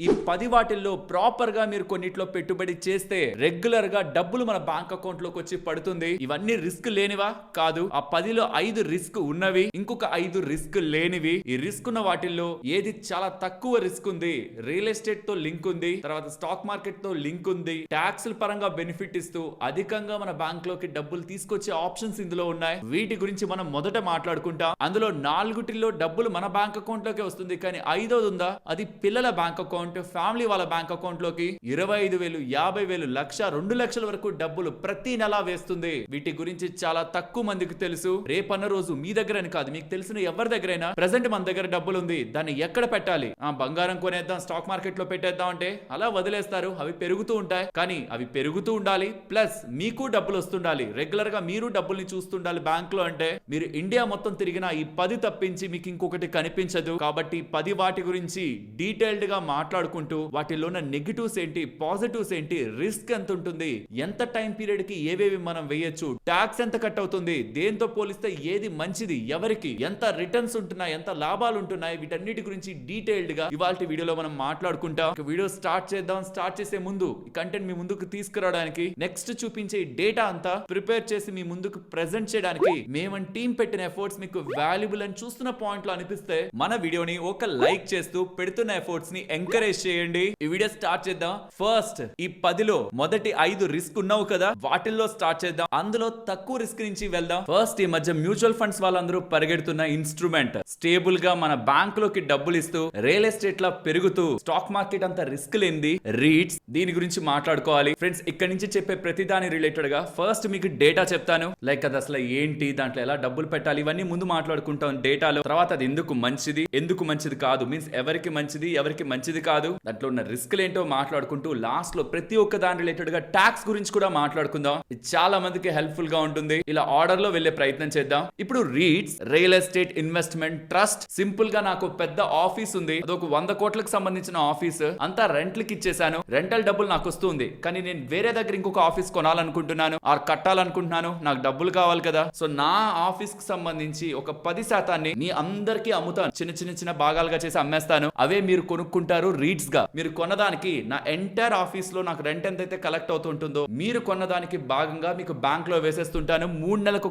ఈ 10 వాటిల్లో ప్రాపర్ గా మీరు కొన్నిట్లో పెట్టుబడి చేస్తే రెగ్యులర్ గా డబ్బులు మన బ్యాంక్ అకౌంట్ లోకి వచ్చి పడుతుంది. ఇవన్నీ రిస్క్ లేనివా? కాదు. ఆ 10లో 5 రిస్క్ ఉన్నవి, ఇంకొక 5 రిస్క్ లేనివి. ఈ రిస్క్ ఉన్న వాటిల్లో ఏది చాలా తక్కువ రిస్క్ ఉంది, రియల్ ఎస్టేట్ తో లింక్ ఉంది, తర్వాత స్టాక్ మార్కెట్ తో లింక్ ఉంది, ట్యాక్స్ పరంగా బెనిఫిట్ ఇస్తూ అధికంగా మన బ్యాంక్ లోకి డబ్బులు తీసుకొచ్చే ఆప్షన్స్ ఇందులో ఉన్నాయి. వీటి గురించి మనం మొదట మాట్లాడుకుంటాం. అందులో 4 డబ్బులు మన బ్యాంక్ అకౌంట్ లోకి వస్తుంది, కానీ 5ది ఉందా, అది పిల్లల బ్యాంక్ అకౌంట్, ఫ్యామిలీ వాళ్ళ బ్యాంక్ అకౌంట్ లోకి 25,000, 50,000, 1,00,000, 2,00,000 వరకు డబ్బులు ప్రతి నెల వేస్తుంది. వీటి గురించి చాలా తక్కువ మందికి తెలుసు. రేపన్న రోజు మీ దగ్గర అని కాదు, మీకు తెలిసిన ఎవరి దగ్గరైనా ప్రెసెంట్ మన దగ్గర డబ్బులు ఉంది, దాన్ని ఎక్కడ పెట్టాలి, బంగారం కొనేద్దాం, స్టాక్ మార్కెట్ లో పెట్టేద్దాం అంటే అలా వదిలేస్తారు. అవి పెరుగుతూ ఉంటాయి, కానీ అవి పెరుగుతూ ఉండాలి, ప్లస్ మీకు డబ్బులు వస్తుండాలి. రెగ్యులర్ గా మీరు డబ్బుల్ని చూస్తుండాలి బ్యాంక్ లో. అంటే మీరు ఇండియా మొత్తం తిరిగినా ఈ 10 తప్పించి మీకు ఇంకొకటి కనిపించదు. కాబట్టి 10 వాటి గురించి డీటెయిల్డ్ గా మాట్లాడుకుంటూ వాటిలో ఉన్న నెగిటివ్స్ ఏంటి, పాజిటివ్స్ ఏంటి, రిస్క్ ఎంత ఉంటుంది, ఎంత టైం పీరియడ్ కి ఏవేవి మనం వేయొచ్చు, ట్యాక్స్ ఎంత కట్ అవుతుంది, దేంతో పోలిస్తే ఏది మంచిది, ఎవరికి ఎంత రిటర్న్స్ ఉంటున్నాయి, ఎంత లాభాలు ఉంటున్నాయి, వీటన్నిటి గురించి డీటెయిల్డ్ గా ఇవాళ వీడియోలో మనం మాట్లాడుకుంటాం. వీడియో స్టార్ట్ చేద్దాం. స్టార్ట్ చేసే ముందు ఈ కంటెంట్ మీ ముందుకు తీసుకురావడానికి, నెక్స్ట్ చూపించే డేటా అంతా ప్రిపేర్ చేసి మీ ముందుకు ప్రెజెంట్ చేయడానికి మేము టీం పెట్టిన ఎఫర్ట్స్ మీకు వాల్యుబుల్ అని చూస్తున్న పాయింట్ లో అనిపిస్తే మన వీడియోని ఒక లైక్ చేస్తూ పెడుతున్న ఎఫర్ట్స్ ని ఎంకరేజ్ చేయండి. ఈ వీడియో స్టార్ట్ చేద్దాం. ఫస్ట్ ఈ 10లో మొదటి 5 రిస్క్ ఉన్నావు కదా, వాటిల్లో స్టార్ట్ చేద్దాం. అందులో తక్కువ రిస్క్ నుంచి వెళ్దాం. ఫస్ట్ ఈ మధ్య మ్యూచువల్ ఫండ్స్ వాళ్ళందరూ పరిగెడుతున్న ఇన్స్ట్రుమెంట్, స్టేబుల్ గా మన బ్యాంక్ లోకి డబ్బులు ఇస్తూ రియల్ ఎస్టేట్ లా పెరుగుతూ స్టాక్ మార్కెట్ అంత రిస్క్ లేనిది రీట్స్. దీని గురించి మాట్లాడుకోవాలి ఫ్రెండ్స్. ఇక్కడ నుంచి చెప్పే ప్రతి దాని రిలేటెడ్ గా ఫస్ట్ మీకు డేటా చెప్తాను. లైక్ అది అసలు ఏంటి, దాంట్లో ఎలా డబ్బులు పెట్టాలి, ఇవన్నీ ముందు మాట్లాడుకుంటాం డేటాలో. తర్వాత అది ఎందుకు మంచిది, ఎందుకు మంచిది కాదు, మీన్స్ ఎవరికి మంచిది, ఎవరికి మంచిది కాదు, దాంట్లో ఉన్న రిస్క్ ఏంటో మాట్లాడుకుంటూ లాస్ట్ లో ప్రతి ఒక్క దాని రిలేటెడ్ గా ట్యాక్స్ గురించి కూడా మాట్లాడుకుందాం. ఇది చాలా మందికి హెల్ప్ఫుల్ గా ఉంటుంది. ఇలా ఆర్డర్ లో వెళ్లే ప్రయత్నం చేద్దాం. ఇప్పుడు REITs, real estate investment trust. Simple గా నాకు పెద్ద ఆఫీస్ ఉంది, అదొక 100 కోట్లకు సంబంధించిన ఆఫీస్. అంతా రెంట్లకి ఇచ్చేసాను, రెంటల్ డబ్బులు నాకు వస్తుంది. కానీ నేను వేరే దగ్గర ఇంకొక ఆఫీస్ కొనాలనుకుంటున్నాను ఆర్ కట్టాలనుకుంటున్నాను, నాకు డబ్బులు కావాలి కదా. సో నా ఆఫీస్ కి సంబంధించి ఒక 10% మీ అందరికీ అమ్ముతాను, చిన్న భాగాలుగా చేసి అమ్మేస్తాను. అవే మీరు కొనుక్కుంటారు రీట్స్ గా. మీరు కొన్నదానికి నా ఎంటైర్ ఆఫీస్ లో నాకు రెంట్ ఎంతైతే కలెక్ట్ అవుతుంటుందో మీరు కొన్నదానికి భాగంగా మీకు బ్యాంక్ లో వేసేస్తుంటాను 3 నెలలకు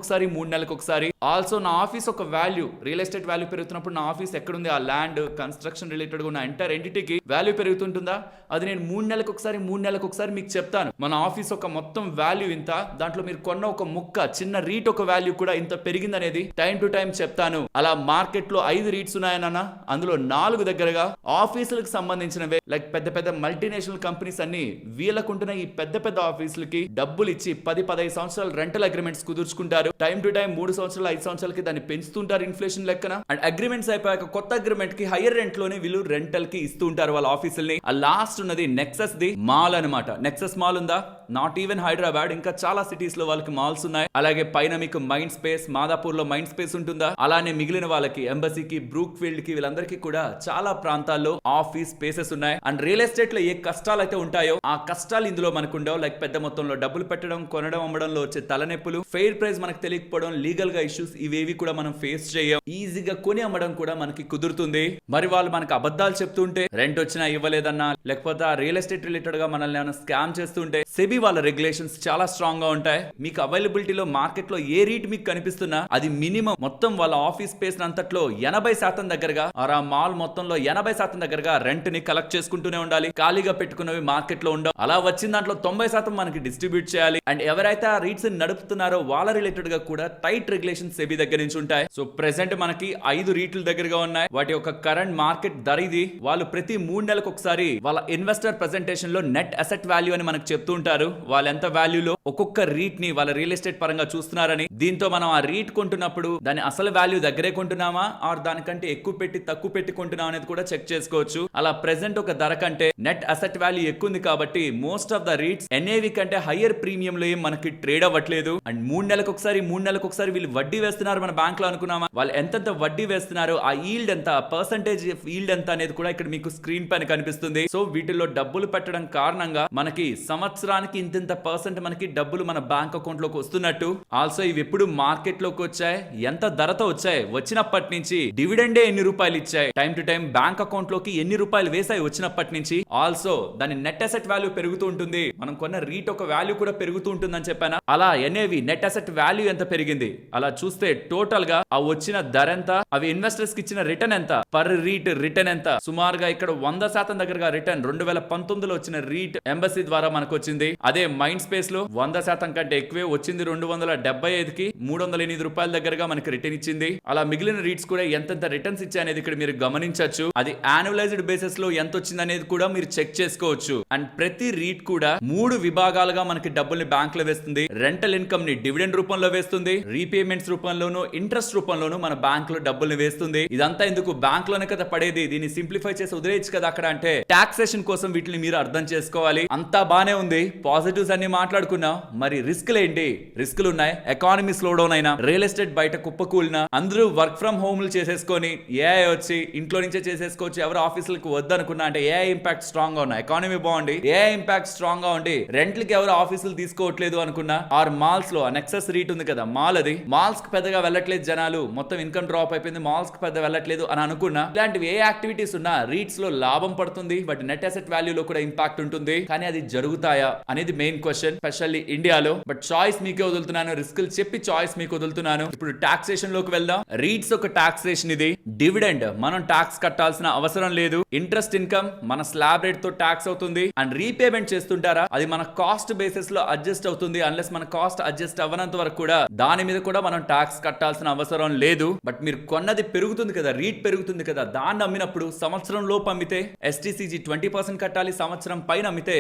ఒకసారి. ఆల్సో నా ఆఫీస్ ఒక వాల్యూ, రియల్ ఎస్టేట్ వాల్యూ పెరుగుతున్నప్పుడు నా ఆఫీస్ ఎక్కడుంది, ఆ ల్యాండ్ కన్స్ట్రక్షన్ రిలేటెడ్ ఉన్న ఎంటైర్ ఎంటిటీకి వాల్యూ పెరుగుతుంటుందా, అది నేను 3 నెలలకు ఒకసారి మీకు చెప్తాను. మన ఆఫీస్ ఒక మొత్తం వాల్యూ ఇంత, దాంట్లో మీరు కొన్న ఒక ముక్క చిన్న రీట్ ఒక వాల్యూ కూడా ఇంత పెరిగింది అనేది టైం టు టైం చెప్తాను. అలా మార్కెట్ లో 5 రీట్స్ ఉన్నాయన్న, అందులో 4 దగ్గరగా ఆఫీసులకు సంబంధించినవే. లైక్ పెద్ద మల్టీనేషనల్ కంపెనీస్ అన్ని వీళ్ళకుంటున్న ఈ పెద్ద ఆఫీసులకి డబ్బులు ఇచ్చి 10-15 సంవత్సరాలు రెంటల్ అగ్రిమెంట్స్ కుదుర్చుకుంటారు. టైం టు టైం 3 సంవత్సరాలు 5 సంవత్సరాలకి దాన్ని పెంచుతుంటారు ఇన్ఫ్లేషన్ లెక్కన. అండ్ అగ్రిమెంట్స్ అయిపోయాక కొత్త అగ్రిమెంట్ కి హైయర్ రెంట్ లోనే వీళ్ళు రెంటల్ కి ఇస్తూ ఉంటారు వాళ్ళ ఆఫీసుల్ని. ఆ లాస్ట్ ఉన్నది నెక్సస్ ది మాల్ అనమాట. నెక్సస్ మాల్ ఉందా, నాట్ ఈవెన్ హైదరాబాద్, ఇంకా చాలా సిటీస్ లో వాళ్ళకి మాల్స్ ఉన్నాయి. అలాగే పైన మీకు మైండ్ స్పేస్, మాదాపూర్ లో మైండ్ స్పేస్ ఉంటుందా. అలానే మిగిలిన వాళ్ళకి ఎంబసీకి, బ్రూక్ ఫీల్డ్ కి, వీళ్ళందరికీ కూడా చాలా ప్రాంతాల్లో ఆఫీస్ స్పేసెస్ ఉన్నాయి. అండ్ రియల్ ఎస్టేట్ లో ఏ కష్టాలు అయితే ఉంటాయో ఆ కష్టాలు ఇందులో మనకు ఉండవు. లైక్ పెద్ద మొత్తంలో డబ్బులు పెట్టడం, కొనడం, అమ్మడంలో వచ్చే తలనొప్పులు, ఫెయిర్ ప్రైస్ మనకు తెలియకపోవడం, లీగల్ గా ఇష్యూస్, ఇవేవి కూడా మనం ఫేస్ చేయం. ఈజీగా కొని అమ్మడం కూడా మనకి కుదురుతుంది. మరి వాళ్ళు మనకు అబద్ధాలు చెప్తుంటే, రెంట్ వచ్చినా ఇవ్వలేదన్నా, లేకపోతే ఆ రియల్ ఎస్టేట్ రిలేటెడ్ గా మనల్ని ఏమైనా స్కామ్ చేస్తుంటే, సెబీ వాళ్ళ రెగ్యులేషన్స్ చాలా స్ట్రాంగ్ గా ఉంటాయి. మీకు అవైలబిలిటీలో మార్కెట్ లో ఏ రీట్ మీకు కనిపిస్తున్నా అది మినిమం మొత్తం వాళ్ళ ఆఫీస్ స్పేస్ అంతట్లో 80% దగ్గరగా, ఆ మాల్ మొత్తంలో 80% దగ్గరగా రెంట్ ని కలెక్ట్ చేసుకుంటూనే ఉండాలి. ఖాళీగా పెట్టుకున్నవి మార్కెట్ లో ఉండవు. అలా వచ్చిన దాంట్లో 90% మనకి డిస్ట్రిబ్యూట్ చేయాలి. అండ్ ఎవరైతే ఆ రీట్స్ నడుపుతున్నారో వాళ్ళ రిలేటెడ్ గా కూడా టైట్ రెగ్యులేషన్స్ సెబీ దగ్గర నుంచి ఉంటాయి. సో ప్రెసెంట్ మనకి 5 రీట్లు దగ్గరగా ఉన్నాయి. వాటి యొక్క కరెంట్ మార్కెట్ ధర ఇది. వాళ్ళు ప్రతి 3 నెలలకు ఒకసారి వాళ్ళ ఇన్వెస్టర్ ప్రెజెంటేషన్ లో నెట్ అసెట్ వాల్యూ అని మనకు చెప్తూ ఉంటారు. వాళ్ళు ఎంత వాల్యూలో ఒక్కొక్క రీట్ ని వాళ్ళ రియల్ ఎస్టేట్ పరంగా చూస్తున్నారని. దీంతో మనం ఆ రీట్ కొంటున్నప్పుడు దాని అసలు వాల్యూ దగ్గరే కొంటున్నామా ఆర్ దానికంటే ఎక్కువ పెట్టి తక్కువ పెట్టి కొంటున్నాం అనేది కూడా చెక్ చేసుకోవచ్చు. అలా ప్రెసెంట్ ఒక ధర కంటే నెట్ అసెట్ వాల్యూ ఎక్కువ ఉంది కాబట్టి most of the REITs NAV కంటే హయ్యర్ ప్రీమియం లో ఏం మనకి ట్రేడ్ అవ్వట్లేదు. అండ్ 3 నెలలకు ఒకసారి వీళ్ళు వడ్డీ వేస్తున్నారు మన బ్యాంక్ లో అనుకున్నామా, వాళ్ళు ఎంతెంత వడ్డీ వేస్తున్నారు, ఆ ఈల్డ్ ఎంత, పర్సంటేజ్ ఈల్డ్ ఎంత అనేది కూడా ఇక్కడ మీకు స్క్రీన్ పైన కనిపిస్తుంది. సో వీటిలో డబ్బులు పెట్టడం కారణంగా మనకి సంవత్సరానికి సంవత్సరానికి ఇంత పర్సెంట్ మనకి డబ్బులు మన బ్యాంక్ అకౌంట్ లోకి వస్తున్నట్టు. ఆల్సో ఇవి ఎప్పుడు మార్కెట్ లోకి వచ్చాయి, ఎంత ధరతో వచ్చాయి, వచ్చినప్పటి నుంచి డివిడెండే ఎన్ని రూపాయలు ఇచ్చాయి, time to time bank account లోకి ఎన్ని రూపాయలు వేసాయి వచ్చినప్పటి నుంచి. ఆల్సో దాని నెట్ అసెట్ వాల్యూ పెరుగుతూ ఉంటుంది, మనం కొన్న రీట్ ఒక వాల్యూ కూడా పెరుగుతూ ఉంటుందని చెప్పాను. అలా ఎన్ఏవి నెట్ అసెట్ వాల్యూ ఎంత పెరిగింది అలా చూస్తే టోటల్ గా ఆ వచ్చిన ధర ఎంత, అవి ఇన్వెస్టర్స్ కి ఇచ్చిన రిటర్న్ ఎంత, పర్ రీట్ రిటర్న్ ఎంత, సుమారుగా ఇక్కడ 100% దగ్గరగా రిటర్న్ 2019లో వచ్చిన రీట్ ఎంబసీ ద్వారా మనకు వచ్చింది. అదే మైండ్ స్పేస్ లో 100% కంటే ఎక్కువే వచ్చింది, 275కి 308 రూపాయల దగ్గరగా మనకి రిటర్న్ ఇచ్చింది. అలా మిగిలిన రీట్స్ కూడా ఎంతెంత రిటర్న్స్ ఇచ్చాయి అనేది ఇక్కడ మీరు గమనించవచ్చు. అది యాన్యువలైజ్డ్ బేసిస్ లో ఎంత వచ్చింది అనేది కూడా మీరు చెక్ చేసుకోవచ్చు. అండ్ ప్రతి రీట్ కూడా 3 విభాగాలుగా మనకి డబ్బుల్ని బ్యాంక్ లో వేస్తుంది. రెంటల్ ఇన్కమ్ ని డివిడెండ్ రూపంలో వేస్తుంది, రీపేమెంట్స్ రూపంలోను, ఇంట్రెస్ట్ రూపంలోను మన బ్యాంక్ లో డబ్బుల్ని వేస్తుంది. ఇదంతా ఎందుకు, బ్యాంక్ లోనే కదా పడేది, దీన్ని సింప్లిఫై చేసి వదిలేయచ్చు కదా అక్కడ అంటే. టాక్సేషన్ కోసం వీటిని మీరు అర్థం చేసుకోవాలి. అంతా బానే ఉంది, పాజిటివ్స్ అన్ని మాట్లాడుకున్నాం, మరి రిస్క్లు ఏంటి? రిస్క్లు ఉన్నాయి. ఎకానమీ స్లో డౌన్ అయినా, రియల్ ఎస్టేట్ బయట కుప్పకూలినా, అందరూ వర్క్ ఫ్రం హోమ్లు చేసేసుకొని ఏఐ వచ్చి ఇంట్లో నుంచే చేసేసుకోవచ్చు, ఎవరు ఆఫీసులకు వద్దనుకున్నా అంటే ఏఐ ఇంపాక్ట్ స్ట్రాంగ్ గా ఉన్నాయి. ఎకానమీ బాగుండి, ఏఐ ఇంపాక్ట్ స్ట్రాంగ్ గా ఉండి రెంట్లకి ఎవరు ఆఫీసులు తీసుకోవట్లేదు అనుకున్నా, ఆర్ మాల్స్ లో నెక్సెస్ రీట్ ఉంది కదా మాల్, అది మాల్స్ కి పెద్దగా వెళ్ళట్లేదు జనాలు, మొత్తం ఇన్కమ్ డ్రాప్ అయిపోయింది, మాల్స్ కి పెద్ద వెళ్ళట్లేదు అని అనుకున్నా, ఇలాంటివి ఏ యాక్టివిటీస్ ఉన్నా రీట్స్ లో లాభం పడుతుంది, బట్ నెట్ అసెట్ వాల్యూ లో కూడా ఇంపాక్ట్ ఉంటుంది. కానీ అది జరుగుతాయా అనేది మెయిన్ క్వశ్చన్, స్పెషల్లీ ఇండియాలో. బట్ చాయిస్ మీకే వదులుతున్నాను, రిస్క్ చెప్పి చాయిస్ మీకు వదులుతున్నాను. ఇప్పుడు టాక్సేషన్ లోకి వెళ్దాం. రీట్స్ ఒక టాక్సేషన్, ఇది డివిడెండ్ మనం టాక్స్ కట్టాల్సిన అవసరం లేదు. ఇంట్రెస్ట్ ఇన్కమ్ మన స్లాబ్ రేట్ తో టాక్స్ అవుతుంది. అండ్ రీపేమెంట్ చేస్తుంటారా, అది మన కాస్ట్ బేసిస్ లో అడ్జస్ట్ అవుతుంది. అన్లెస్ మన కాస్ట్ అడ్జస్ట్ అవ్వనంత వరకు కూడా దాని మీద కూడా మనం టాక్స్ కట్టాల్సిన అవసరం లేదు. బట్ మీరు కొన్నది పెరుగుతుంది కదా, రీట్ పెరుగుతుంది కదా, దాన్ని అమ్మినప్పుడు సంవత్సరం లోపు అమ్మితే STCG 20% కట్టాలి, సంవత్సరం పైన అమ్మితే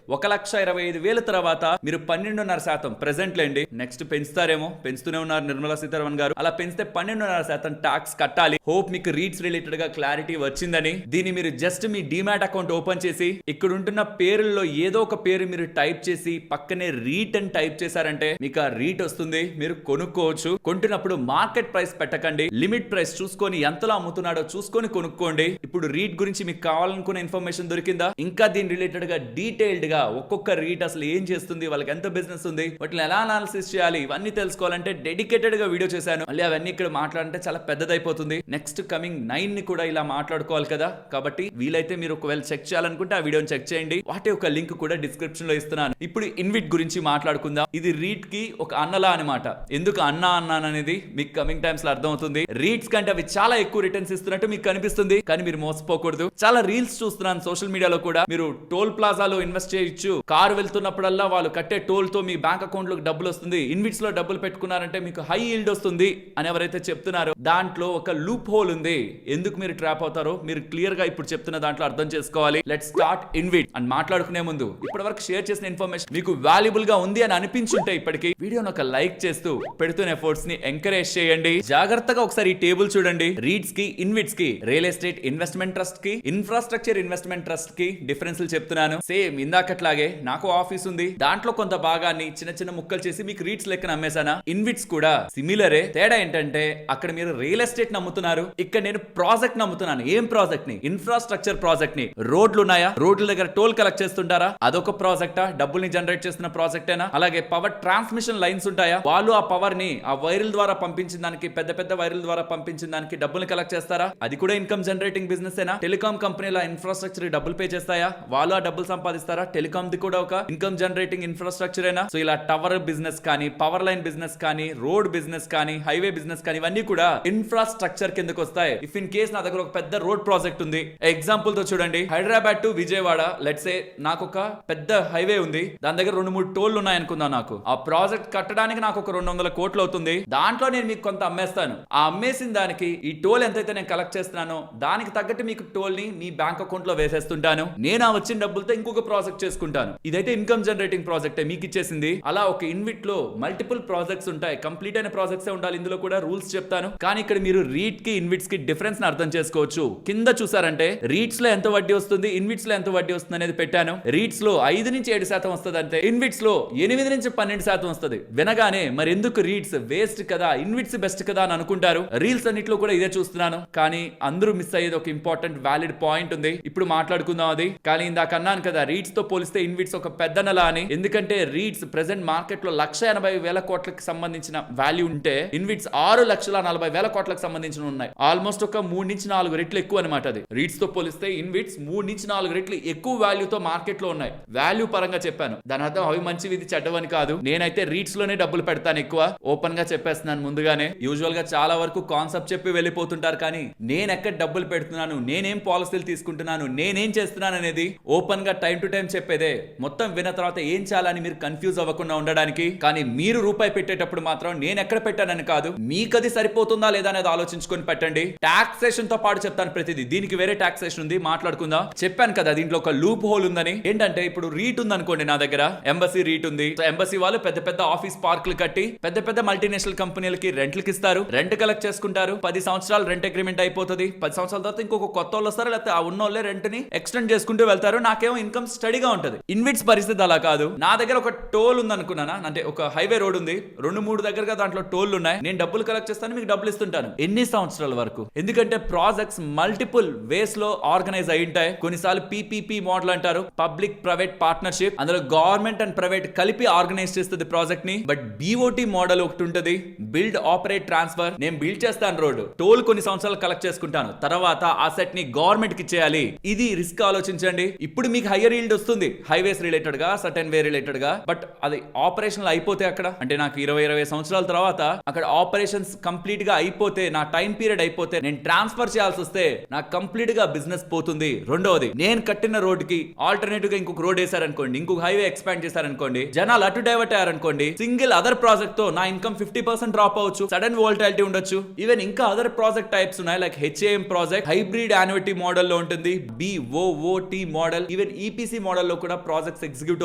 1,25,000 తర్వాత మీరు 12.5% ప్రెసెంట్ లేండి, నెక్స్ట్ పెంచుతారేమో, పెంచుతూనే ఉన్నారు నిర్మలా సీతారామన్ గారు, అలా పెంచితే 12.5% టాక్స్ కట్టాలి. హోప్ మీకు రీట్స్ రిలేటెడ్ గా క్లారిటీ వచ్చిందని. దీన్ని మీరు జస్ట్ మీ డిమాట్ అకౌంట్ ఓపెన్ చేసి ఇక్కడ ఉంటున్న పేర్లలో ఏదో ఒక పేరు మీరు టైప్ చేసి పక్కనే రీట్ అని టైప్ చేశారంటే మీకు ఆ రీట్ వస్తుంది, మీరు కొనుక్కోవచ్చు. కొంటున్నప్పుడు మార్కెట్ ప్రైస్ పెట్టకండి, లిమిట్ ప్రైస్ చూసుకొని ఎంతలో అమ్ముతున్నాడో చూసుకొని కొనుక్కోండి. ఇప్పుడు రీట్ గురించి మీకు కావాలనుకున్న ఇన్ఫర్మేషన్ దొరికిందా? ఇంకా దీని రిలేటెడ్ గా డీటెయిల్డ్ గా ఒక్కొక్క రీట్ అసలు ఏం చేస్తుంది, వాళ్ళకి ఎంత బిజినెస్ ఉంది, వాటిని ఎలా అనాలిసిస్ చేయాలి, ఇవన్నీ తెలుసుకోవాలంటే డెడికేటెడ్ గా వీడియో చేశాను. మళ్ళీ అవన్నీ ఇక్కడ మాట్లాడంటే చాలా పెద్దదైపోతుంది. నెక్స్ట్ కమింగ్ 9 ని కూడా ఇలా మాట్లాడుకోవాలి కదా, కాబట్టి వీలైతే మీరు ఒకవేళ చెక్ చేయాలనుకుంటే ఆ వీడియోని చెక్ చేయండి. వాటి యొక్క లింక్ కూడా డిస్క్రిప్షన్ లో ఇస్తున్నాను. ఇప్పుడు ఇన్విట్ గురించి మాట్లాడుకుందాం. ఇది రీట్ కి ఒక అన్నలా అనమాట. ఎందుకు అన్నాననేది మీకు కమింగ్ టైమ్స్ లో అర్థమవుతుంది. రీట్స్ కంటే అవి చాలా ఎక్కువ రిటర్న్స్ ఇస్తున్నట్టు మీకు కనిపిస్తుంది, కానీ మీరు మోసపోకూడదు. చాలా రీల్స్ చూస్తున్నాను సోషల్ మీడియాలో కూడా, మీరు టోల్ ప్లాజాలో ఇన్వెస్ట్ చేయొచ్చు, కారు వెళ్తున్నప్పుడల్లా వాళ్ళు కట్టే టోల్ తో మీ బ్యాంక్ అకౌంట్ లోకి డబ్బులు వస్తుంది, ఇన్విట్స్ లో డబ్బులు పెట్టుకున్నారంటే మీకు హై ఈల్డ్ వస్తుంది అని ఎవరైతే చెప్తున్నారో దాంట్లో ఒక లూప్ హోల్ ఉంది. ఎందుకు మీరు ట్రాప్ అవుతారో మీరు క్లియర్ గా ఇప్పుడు చెప్తున్న దాంట్లో అర్థం చేసుకోవాలి. లెట్స్ స్టార్ట్ ఇన్విట్ అని మాట్లాడుకునే ముందు ఇప్పటి వరకు షేర్ చేసిన ఇన్ఫర్మేషన్ మీకు వాల్యుబుల్ గా ఉంది అని అనిపించుంటే ఇప్పటికి వీడియోని ఒక లైక్ చేస్తూ పెడుతున్న ఎఫర్ట్స్ ని ఎంకరేజ్ చేయండి. జాగ్రత్తగా ఒకసారి ఈ టేబుల్ చూడండి. రీట్స్ కి, ఇన్విట్స్ కి, రియల్ ఎస్టేట్ ఇన్వెస్ట్మెంట్ ట్రస్ట్ కి, ఇన్ఫ్రాస్ట్రక్చర్ ఇన్వెస్ట్మెంట్ ట్రస్ట్ కి డిఫరెన్స్ చెప్తున్నాను. సేమ్ ఇందాకట్లాగే నాకు ఆఫీస్ ఉంది, దాంట్లో కొంత భాగాన్ని చిన్న చిన్న ముక్కలు చేసి మీకు రీట్స్ లెక్కన అమ్మేశానా. ఇన్విట్స్ కూడా సిమిలరే, తేడా ఏంటంటే అక్కడ మీరు రియల్ ఎస్టేట్ నమ్ముతున్నారు, ఇక్కడ నేను ప్రాజెక్ట్ నమ్ముతున్నాను. ఏం ప్రాజెక్ట్ ని? ఇన్ఫ్రాస్ట్రక్చర్ ప్రాజెక్ట్ ని. రోడ్లు ఉన్నాయా, రోడ్ల దగ్గర టోల్ కలెక్ట్ చేస్తుంటారా, అదొక ప్రాజెక్టా, డబ్బుల్ని జనరేట్ చేస్తున్న ప్రాజెక్టేనా? అలాగే పవర్ ట్రాన్స్మిషన్ లైన్స్ ఉంటాయా, వాళ్ళు ఆ పవర్ ని ఆ వైర్ల ద్వారా పంపించిన దానికి, పెద్ద పెద్ద వైర్ల ద్వారా పంపించిన దానికి డబ్బులు కలెక్ట్ చేస్తారా, అది కూడా ఇన్కమ్ జనరేటింగ్ బిజినెస్ ఏనా? టెలికాం కంపెనీల ఇన్ఫ్రాస్ట్రక్చర్ డబ్బులు పే చేస్తాయా, వాళ్ళు ఆ డబ్బులు సంపాదిస్తారా? టెలికాం ది కూడా ఒక ఇన్కమ్ జనరేటింగ్ ఇన్ఫ్రాస్ట్రక్చర్ ఏనా? సో ఇలా టవర్ బిజినెస్ కానీ, పవర్ లైన్ బిజినెస్ కానీ, రోడ్ బిజినెస్ కానీ, హైవే బిజినెస్ కానీ, ఇవన్నీ కూడా ఇన్ఫ్రాస్ట్రక్చర్ కిందకు వస్తాయి. ఇఫ్ ఇన్ కేస్ నా దగ్గర ఒక పెద్ద రోడ్ ప్రాజెక్ట్ ఉంది, ఎగ్జాంపుల్ తో చూడండి, Hyderabad to Vijayawada, let's say నాకు ఒక పెద్ద హైవే ఉంది, దాని దగ్గర 2-3 టోల్లు ఉన్నాయి అనుకుందాం. నాకు ఆ ప్రాజెక్ట్ కట్టడానికి నాకు ఒక 200 కోట్లు అవుతుంది. దాంట్లో నేను మీకు కొంత అమ్మేస్తాను. ఆ అమ్మేసిన దానికి ఈ టోల్ ఎంతైతే నేను కలెక్ట్ చేస్తున్నానో దానికి తగ్గట్టు మీకు టోల్ ని మీ బ్యాంక్ అకౌంట్ లో వేసేస్తుంటాను. నేను ఆ వచ్చిన డబ్బులతో ఇంకొక ప్రాజెక్ట్ చేసుకుంటాను. ఇదైతే ఇన్కమ్ జనరేటింగ్ ప్రాజెక్ట్ మీకు ఇచ్చేసింది. అలా ఒక ఇన్విట్ లో మల్టిపుల్ ప్రాజెక్ట్స్ ఉంటాయి, కంప్లీట్ అయిన ప్రాజెక్ట్స్ ఉండాలి. ఇందులో కూడా రూల్స్ చెప్తాను. కానీ ఇక్కడ మీరు రీట్ కి, ఇన్విట్స్ కి డిఫరెన్స్ అర్థం చేసుకోవచ్చు. కింద చూసారంటే రీట్స్ లో ఎంత వడ్డీ వస్తుంది, ఇన్విట్స్ లో ఎంత వడ్డీ వస్తుంది అనేది పెట్టాను. రీట్స్ లో 5-7% వస్తుంది అంటే, ఇన్విట్స్ లో 8-12% వస్తుంది. వినగానే మరి ఎందుకు రీట్స్ వేస్ట్ కదా, ఇన్విట్స్ బెస్ట్ కదా అని అనుకుంటారు. రీల్స్ అన్నిట్లో కూడా ఇదే చూస్తున్నాను, కానీ అందరూ మిస్ అయ్యేది ఒక ఇంపార్టెంట్ వ్యాలిడ్ పాయింట్ ఉంది. ఇప్పుడు మాట్లాడుకుందాం అది. కానీ ఇందాక అన్నాను కదా, రీట్స్ తో పోలిస్తే ఇన్విట్స్ ఒక పెద్దనలా అని. ఎందుకంటే రీట్స్ ప్రెసెంట్ మార్కెట్ లో 1,80,000 కోట్లకి సంబంధించిన వాల్యూ ఉంటే ఇన్విట్స్ 6,40,000 కోట్లకు సంబంధించిన ఉన్నాయి. ఆల్మోస్ట్ ఒక 3 నుంచి 4 రెట్లు ఎక్కువ అనమాట. అది రీట్స్ తో పోలిస్తే ఇన్విట్స్ 3 నుంచి 4 రెట్లు ఎక్కువ వాల్యూతో మార్కెట్ లో ఉన్నాయి. వాల్యూ పరంగా చెప్పాను. దాని అర్థం అవి మంచివి ఇది చెడ్డవని కాదు. నేనైతే రీట్స్ లోనే డబ్బులు పెడతాను ఎక్కువ. ఓపెన్ గా చెప్పేస్తున్నాను ముందుగానే. యూజువల్ గా చాలా వరకు కాన్సెప్ట్ చెప్పి వెళ్ళిపోతుంటారు, కానీ నేను ఎక్కడ డబ్బులు పెడుతున్నాను, నేనేం పాలసీలు తీసుకుంటున్నాను, నేనేం చేస్తున్నాను అనేది ఓపెన్ గా టైం టు టైం చెప్పేదే. మొత్తం విన్న తర్వాత ఏం చేయాలని మీరు కన్ఫ్యూజ్ అవ్వకుండా ఉండడానికి. కానీ మీరు రూపాయి పెట్టేటప్పుడు మాత్రం నేను ఎక్కడ పెట్టానని కాదు, మీకు అది సరిపోతుందా లేదా అనేది ఆలోచించుకొని పెట్టండి. టాక్సేషన్ తో పాటు చెప్తాను ప్రతిదీ. దీనికి వేరే టాక్సేషన్ ఉంది, మాట్లాడుకుందాం. చెప్పాను కదా దీంట్లో ఒక లూప్ హోల్ ఉందని. ఏంటంటే ఇప్పుడు రీట్ ఉంది అనుకోండి, నా దగ్గర ఎంబసీ రీట్ ఉంది. ఎంబసీ వాళ్ళు పెద్ద పెద్ద ఆఫీస్ పార్కులు కట్టి పెద్ద పెద్ద మల్టీనేషనల్ కంపెనీలకి రెంట్లకి ఇస్తారు. రెంట్ కలెక్ట్ చేసుకుంటారు. 10 సంవత్సరాలు రెంట్ అగ్రిమెంట్ అయిపోతుంది. 10 సంవత్సరాల తర్వాత ఇంకొక కొత్త వాళ్ళు వస్తారు, లేకపోతే ఆ ఉన్న వాళ్ళే రెంట్ ని ఎక్స్టెండ్ చేసుకుంటూ వెళ్తారు. నాకేమో ఇన్కమ్ స్టడీగా ఉంటది. ఇన్విట్స్ పరిస్థితి అలా కాదు. నా దగ్గర ఒక టోల్ ఉంది అనుకున్నానా, అంటే ఒక హైవే రోడ్ ఉంది, 2-3 దగ్గరగా దాంట్లో టోల్ ఉన్నాయి. నేను డబ్బులు కలెక్ట్ చేస్తాను, మీకు డబ్బులు ఇస్తుంటాను. ఎన్ని సంవత్సరాల వరకు? ఎందుకంటే ప్రాజెక్ట్స్ మల్టిపుల్ వేస్ లో ఆర్గనైజ్ అయి ఉంటాయి. కొన్నిసార్లు పీపీపీ మోడల్ అంటారు, పబ్లిక్ ప్రైవేట్ పార్ట్నర్షిప్. అందులో గవర్నమెంట్ అండ్ ప్రైవేట్ కలిపి ఆర్గనైజ్ చేస్తుంది ప్రాజెక్ట్ ని. బట్ బీఓటీ మోడల్ ఒకటి ఉంటది, బిల్డ్ ఆపరేట్ ట్రాన్స్ఫర్. నేను బిల్డ్ చేస్తాను రోడ్, టోల్ కొన్ని సంవత్సరాలు కలెక్ట్ చేసుకుంటాను, తర్వాత ఆ సెట్ ని గవర్నమెంట్ కి ఇచ్చేయాలి. ఇది రిస్క్ ఆలోచించండి. ఇప్పుడు మీకు హైయర్ ఈల్డ్ వస్తుంది హైవేస్ రిలేటెడ్ గా, సర్టెన్ వే రిలేటెడ్ గా. బట్ అది ఆపరేషనల్ అయిపోతే అక్కడ, అంటే నాకు 20 సంవత్సరాల తర్వాత అక్కడ ఆపరేషన్స్ కంప్లీట్ గా అయిపోతే, నా టైం పీరియడ్ అయిపోతే, నేను ట్రాన్స్ఫర్ చేయాల్సి వస్తే నాకు కంప్లీట్ గా బిజినెస్ పోతుంది. రెండవది, నేను కట్టిన రోడ్ కి ఆల్టర్నేటివ్ గా ఇంకొక రోడ్ వేసారనుకోండి, ఇంకొక హైవే ఎక్స్పాండ్ చేశారనుకోండి, జనాలు అటు డైవర్ట్ అయ్యారనుకోండి, సింగిల్ అదర్ ప్రాజెక్ట్ తో నా ఇన్కమ్ 50% డ్రాప్ అవ్వచ్చు. సడన్ వోల్టాలిటీ ఉండొచ్చు. ఈవెన్ ఇంకా అదర్ ప్రాజెక్ట్ టైప్స్ ఉన్నాయి, like HAM project, hybrid annuity model లో ఉంటుంది, బిఓఓటి మోడల్, ఈవెన్ ఈపీసీ మోడల్ లో కూడా ప్రాజెక్ట్స్ ఎగ్జిక్యూట్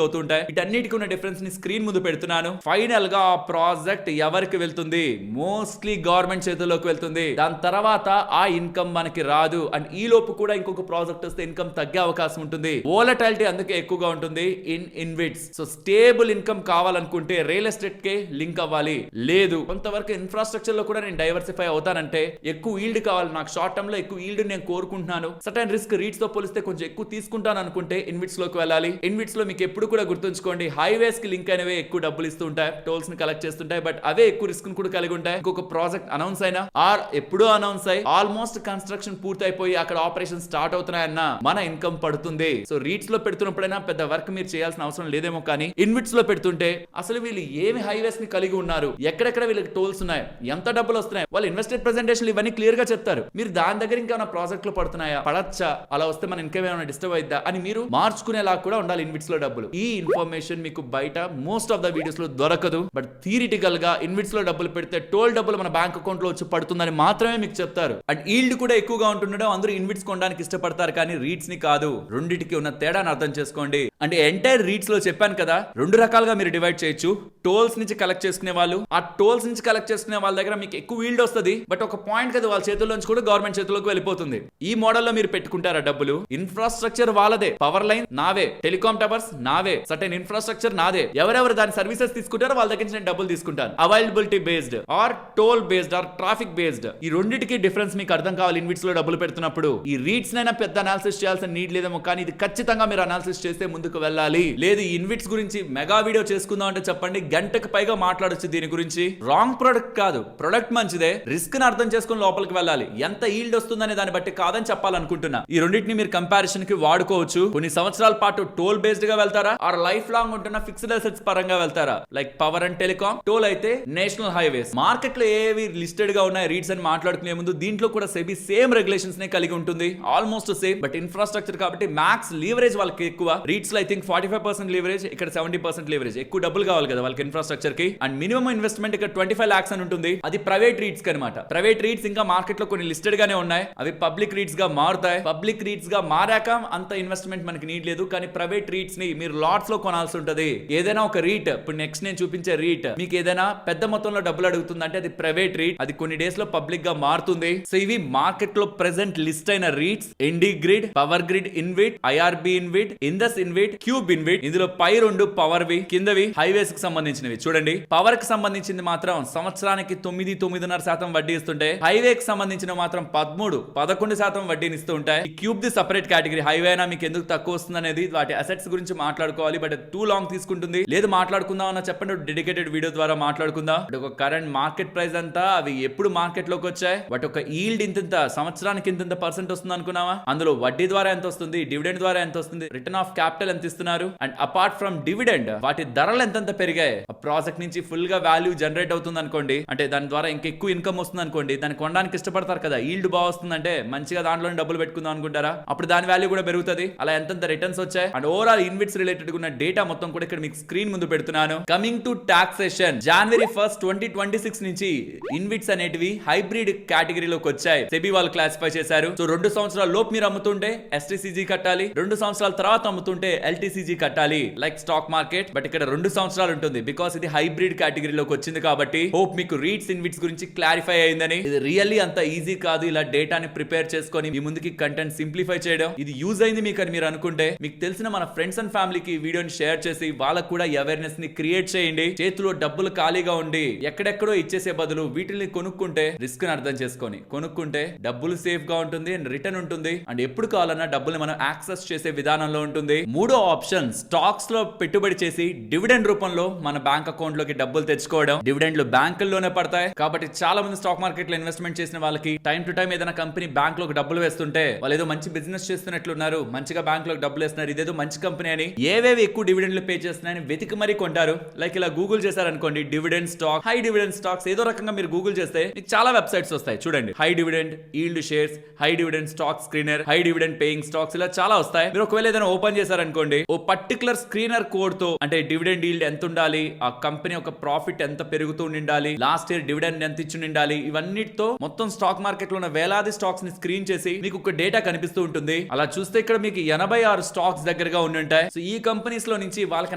అవుతుంటాయి. వీటన్నిటికీ ఉన్న డిఫరెన్స్ ని స్క్రీన్ ముందు పెడుతున్నాను. ఫైనల్ గా ఆ ప్రాజెక్ట్ ఎవరికి వెళ్తుంది? మోస్ట్లీ గవర్నమెంట్ చేతుల్లోకి వెళ్తుంది. దాని తర్వాత ఆ ఇన్కమ్ మనకి రాదు. అండ్ ఈ లోపు కూడా ఇంకొక ప్రాజెక్ట్ వస్తే ఇన్కమ్ తగ్గే అవకాశం ఉంటుంది. వోలటాలిటీ అందుకే ఎక్కువగా ఉంటుంది ఇన్ ఇన్విట్స్. సో స్టేబుల్ ఇన్కమ్ కావాలనుకుంటే రియల్ ఎస్టేట్ కే లింక్ అవ్వాలి. లేదు, కొంతవరకు ఇన్ఫ్రాస్ట్రక్చర్ లో కూడా నేను డైవర్సిఫై అవుతానంటే, ఎక్కువ ఈల్డ్ కావాలి నాకు, షార్ట్ టర్మ్ లో ఎక్కువ ఈల్డ్ నేను కోరుకుంటున్నాను, సర్టెన్ రిస్క్ రీట్స్ తో పోలిస్తే కొంచెం ఎక్కువ తీసుకుంటాను అనుకుంటే ఇన్విట్స్ లోకి వెళ్ళాలి. ఇన్విట్స్ లో మీకు ఎప్పుడు కూడా గుర్తుంచుకోండి, హైవేస్ కి లింక్ అనేవి ఎక్కువ డబ్బులు ఇస్తూ ఉంటాయి, టోల్స్ ని కలెక్ట్ చేస్తుంటాయి. బట్ అవే ఎక్కువ రిస్క్ కూడా కలిగి ఉంటాయి. ఇంకొక ప్రాజెక్ట్ అనౌన్స్ అయినా ఆర్ ఎప్పుడో అనౌన్స్ అయ్యి ఆల్మోస్ట్ కన్స్ట్రక్షన్ పూర్తి అయిపోయి అక్కడ ఆపరేషన్ స్టార్ట్ అవుతున్నాయన్నా మన ఇన్కమ్ పడుతుంది. సో రీట్స్ లో పెడుతున్నప్పుడైనా పెద్ద వర్క్ మీరు చేయాల్సిన అవసరం లేదేమో, కానీ ఇన్విట్స్ లో పెడుతుంటే అసలు వీళ్ళు ఏమి హైవేస్ ని కలిగి ఉన్నారు, ఎక్కడెక్కడ వీళ్ళకి టోల్స్ ఉన్నాయి, ఎంత డబ్బులు వస్తున్నాయి, వాళ్ళు ఇన్వెస్టెడ్ ప్రెజెంటేషన్ ఇవన్నీ క్లియర్ గా చెప్తారు. మీరు దాని దగ్గర ఇంకేమైనా ప్రాజెక్ట్ లో పడుతున్నాయా, పడచ్చా, అలా వస్తే మన ఇన్కమ్ ఏమైనా డిస్టర్బ్ అయిద్దా అని మీరు మార్చుకునేలా కూడా ఉండాలి ఇన్విట్స్ లో డబ్బులు. ఈ ఇన్ఫర్మేషన్ మీకు బయట మోస్ట్ ఆఫ్ ద వీడియోస్ లో దొరకదు. బట్ థియరిటికల్ గా ఇన్విట్స్ లో డబ్బులు పెడితే టోల్ డబ్బులు మన బ్యాంక్ అకౌంట్ లో వచ్చి పడుతుందని మాత్రమే మీకు చెప్తారు. అండ్ ఈల్డ్ కూడా ఎక్కువగా ఉంటుండడం అందరూ ఇన్విట్స్ కొనడానికి ఇష్టపడతారు, కానీ రీట్స్ ని కాదు. రెండిటికి ఉన్న తేడాను అర్థం చేసుకోండి. అంటే ఎంటైర్ రీట్స్ లో చెప్పాను కదా, 2 రకాలుగా మీరు డివైడ్ చేయొచ్చు. టోల్స్ నుంచి కలెక్ట్ చేసుకునే వాళ్ళు, ఆ టోల్స్ నుంచి కలెక్ట్ చేసుకునే వాళ్ళ దగ్గర మీకు ఎక్కువ ఈల్డ్ వస్తుంది. బట్ ఒక పాయింట్ కదా, వాళ్ళ చేతుల్లో నుంచి కూడా గవర్నమెంట్ చేతుల్లోకి వెళ్ళిపోతుంది. ఈ మోడల్ లో మీరు పెట్టుకుంటారా డబ్బులు? ఇన్ఫ్రాస్ట్రక్చర్ వాళ్ళదే, పవర్ లైన్ నావే, టెలికాం టవర్స్ నావే, సర్టెన్ ఇన్ఫ్రాస్ట్రక్చర్ నాదే. ఎవరెవరు దాని సర్వీసెస్ తీసుకుంటారో వాళ్ళ దగ్గర నుంచి నేను డబ్బులు తీసుకుంటాను. Availability based or toll based or traffic based, ఈ రెండింటికి డిఫరెన్స్ మీకు అర్థం కావాలి. ఇన్విట్స్ లో డబ్బులు పెడుతున్నప్పుడు ఈ రీట్స్ నైనా పెద్ద అనాలిసిస్ చేయాల్సిన నీడ్ లేదేమో, కానీ ఇది ఖచ్చితంగా మీరు అనాలిసిస్ చేస్తే ముందుకు వెళ్ళాలి. లేదు ఈ ఇన్విట్స్ గురించి మెగా వీడియో చేసుకుందాం అంటే చెప్పండి, గంటకు పైగా మాట్లాడొచ్చు దీని గురించి. రాంగ్ ప్రొడక్ట్ కాదు, ప్రొడక్ట్ మంచిదే, రిస్క్ ని అర్థం చేసుకుని లోపలికి వెళ్ళాలి. ఎంత ఈల్డ్ వస్తుందనే దాన్ని బట్టి కాదని చెప్పాలనుకుంటున్నా. ఈ రెండింటిని మీరు కంపారిజన్ కి వాడుకోవచ్చు. కొన్ని సంవత్సరాల పాటు టోల్ బేస్డ్ గా వెళ్తారా, ఆర్ లైఫ్ లాంగ్ ఉంటున్న ఫిక్స్డ్ అసెట్స్ పరంగా వెళ్తారా, like power and telecom. Toll అయితే నేషనల్ హైవేస్. మార్కెట్ లో ఏవి లిస్టెడ్ గా ఉన్నాయి రీట్స్ అని మాట్లాడుకునే ముందు దీంట్లో కూడా సెబీ సేమ్ రెగ్యులేషన్స్ నే కలిగి ఉంటుంది, ఆల్మోస్ట్ సేమ్. బట్ ఇన్ఫ్రాస్ట్రక్చర్ కాబట్టి మ్యాక్స్ లీవరేజ్ వాళ్ళకి ఎక్కువ. రీట్స్ లో ఐ థింక్ 45% లీవరేజ్, ఇక్కడ 70% లీవరేజ్. ఎక్కువ డబ్బులు కావాలి కదా వాళ్ళకి ఇన్ఫ్రాస్ట్రక్చర్ కి. అండ్ మినిమం ఇన్వెస్ట్మెంట్ ఇక్కడ 25 lakhs అని ఉంటుంది. అది ప్రైవేట్ రీట్స్ కి అనమాట. ప్రైవేట్ రీట్స్ ఇంకా మార్కెట్ లో కొన్ని లిస్టెడ్ గానే ఉన్నాయి, అవి పబ్లిక్ రీట్స్ గా మారుతాయి. పబ్లిక్ రీట్స్ గా మారాక అంత ఇన్వెస్ట్మెంట్ మనకి నీడ్ లేదు, కానీ ప్రైవేట్ రీట్స్ ని మీరు లాట్స్ లో కొనాల్సి ఉంటుంది. ఏదైనా ఒక రీట్, ఇప్పుడు నెక్స్ట్ నేను చూపించే రీట్ మీకు ఏదైనా పెద్ద మొత్తంలో డబ్బులు అడుగుతుంది అంటే అది ప్రైవేట్ రీట్, అది కొన్ని డేస్ లో పబ్లిక్ గా మారుతుంది. సో ఇవి మార్కెట్ లో ప్రెసెంట్ లిస్ట్ అయిన REITs: IndiGrid, Power Grid InvIT, IRB InvIT, Indus InvIT, Cube InvIT. ఇందులో పై 2 పవర్ వి, కిందవి హైవేస్ కి సంబంధించినవి. చూడండి, పవర్ కి సంబంధించింది మాత్రం సంవత్సరానికి 9-9.5% వడ్డీ ఇస్తుంటే, హైవే కి సంబంధించిన మాత్రం 13-11% వడ్డీని ఇస్తూ ఉంటాయి. ఈ cube the separate category. Highway అయినా మీకు ఎందుకు తక్కువ వస్తుంది అనేది వాటి అసెట్స్ గురించి మాట్లాడుకోవాలి, బట్ టూ లాంగ్ తీసుకుంటుంది. లేదు మాట్లాడుకుందాం అన్న చెప్పండి, డెడికేటెడ్ వీడియో ద్వారా మాట్లాడుకుందాం. బట్ ఒక కరెంట్ మార్కెట్ ప్రైస్ అంతా అవి ఎప్పుడు మార్కెట్ లోకి వచ్చాయి, బట్ ఒక ఈల్డ్ ఇంత సంవత్సరానికి ఇంత పర్సెంట్ వస్తుంది అనుకున్నావా? అందులో వడ్డీ ద్వారా ఎంత వస్తుంది, డివిడెండ్ ద్వారా ఎంత వస్తుంది, రిటర్న్ ఆఫ్ క్యాపిటల్ ఎంత ఇస్తున్నారు, అండ్ అపార్ట్ ఫ్రమ్ డివిడెండ్ వాటి ధరలు ఎంత పెరిగాయి. ఆ ప్రాజెక్ట్ నుంచి ఫుల్ గా వాల్యూ జనరేట్ అవుతుంది అనుకోండి, అంటే దాని ద్వారా ఇంకా ఎక్కువ ఇన్కమ్ వస్తుంది అనుకోండి, దాన్ని కొనడానికి ఇష్టపడతారు కదా. ఈల్డ్ బాగా వస్తుందంటే మంచిగా దాంట్లో డబ్బులు పెట్టుకుందాం అనుకుంటారా, అప్పుడు దాని వాల్యూ కూడా పెరుగుతుంది. అలా ఎంత రిటర్న్స్ వచ్చాయి అండ్ ఓవరాల్ ఇన్విట్స్ రిలేటెడ్ ఉన్న డేటా మొత్తం కూడా ఇక్కడ మీకు స్క్రీన్ ముందు పెడుతున్నాను. Coming to taxation, January 1st 2026 నుంచి ఇన్విట్స్ అనేటివి హైబ్రిడ్ కేటగిరీలోకి వచ్చాయి. సెబీ వాళ్ళు క్లాసిఫై చేశారు. సో 2 సంవత్సరాల లోపు మీరు అమ్ముతుంటే ఎస్టీసీజీ కట్టాలి, 2 సంవత్సరాల తర్వాత అమ్ముతుంటే ఎల్టీసీజీ కట్టాలి, లైక్ స్టాక్ మార్కెట్. బట్ ఇక్కడ 2 సంవత్సరాలు ఉంటుంది బికాస్ ఇది హైబ్రిడ్ కేటగిరీలోకి వచ్చింది కాబట్టి. హోప్ మీకు రీట్స్ ఇన్విట్స్ గురించి క్లారిఫై అయిందని. ఇది రియల్లీ అంత ఈజీ కాదు ఇలా డేటాని ప్రిపేర్ చేసుకొని మీ ముందుకి కంటెంట్ సింప్లిఫై చేయడం. ఇది యూజ్ అయింది మీకు అని మీరు అనుకుంటే మీకు తెలిసిన మన ఫ్రెండ్స్ అండ్ ఫ్యామిలీకి వీడియోని షేర్ చేసి వాళ్ళకు కూడా అవేర్నెస్ ని క్రియేట్ చేయండి. చేతిలో డబ్బులు ఖాళీగా ఉండి ఎక్కడెక్కడో ఇచ్చేసే బదులు వీటిని కొనుక్కుంటే రిస్క్ ని అర్థం చేసుకొని కొనుక్కుంటే డబ్బులు సేఫ్ గా ఉంటుంది అండ్ రిటర్న్ ఉంటుంది అండ్ ఎప్పుడు కావాలన్నా డబ్బులు మనం యాక్సెస్ చేసే విధానంలో ఉంటుంది. మూడో ఆప్షన్ స్టాక్స్ లో పెట్టుబడి చేసి డివిడెండ్ రూపంలో మన బ్యాంక్ అకౌంట్ లోకి డబ్బులు తెచ్చుకోవడం. డివిడెండ్లు బ్యాంకుల్లోనే పడతాయి కాబట్టి చాలా మంది స్టాక్ మార్కెట్ లో ఇన్వెస్ట్మెంట్ చేసిన వాళ్ళకి టైం టు టైం ఏదైనా కంపెనీ బ్యాంక్ లోకి డబ్బులు వేస్తుంటే వాళ్ళు ఏదో మంచి బిజినెస్ చేస్తున్నట్లున్నారు, మంచిగా బ్యాంక్ లోకి డబ్బులు వేస్తున్నారు, ఇదేదో మంచి కంపెనీ అని ఏవేవి ఎక్కువ డివిడెండ్లు పే చేస్తున్నాయని వెతికి మరీ కొంటారు. లైక్ ఇలా గూగుల్ చేశారనుకోండి, dividend stock, high dividend stocks ఏదో రకంగా మీరు గూగుల్ చేస్తే మీకు చాలా వెబ్సైట్స్ వస్తాయి. చూడండి, high dividend yield shares, high dividend stock screener, high dividend paying stocks, ఇలా చాలా వస్తాయి. మీరు ఒకవేళ ఏదైనా ఓపెన్ చేశారనుకోండి, ఓ పర్టికులర్ స్క్రీనర్ కోడ్ తో అంటే డివిడెండ్ ఈల్డ్ ఎంత ఉండాలి, ఆ కంపెనీ ఒక ప్రాఫిట్ ఎంత పెరుగుతూ ఉండాలి, లాస్ట్ ఇయర్ డివిడెండ్ ఎంత ఇచ్చి ఉండాలి, ఇవన్నిటితో మొత్తం స్టాక్ మార్కెట్ లో ఉన్న వేలాది స్టాక్స్ ని స్క్రీన్ చేసి మీకు ఒక డేటా కనిపిస్తూ ఉంటుంది. అలా చూస్తే ఇక్కడ మీకు 86 స్టాక్స్ దగ్గరగా ఉండుంటాయి. సో ఈ కంపెనీస్ లో నుంచి వాళ్ళకి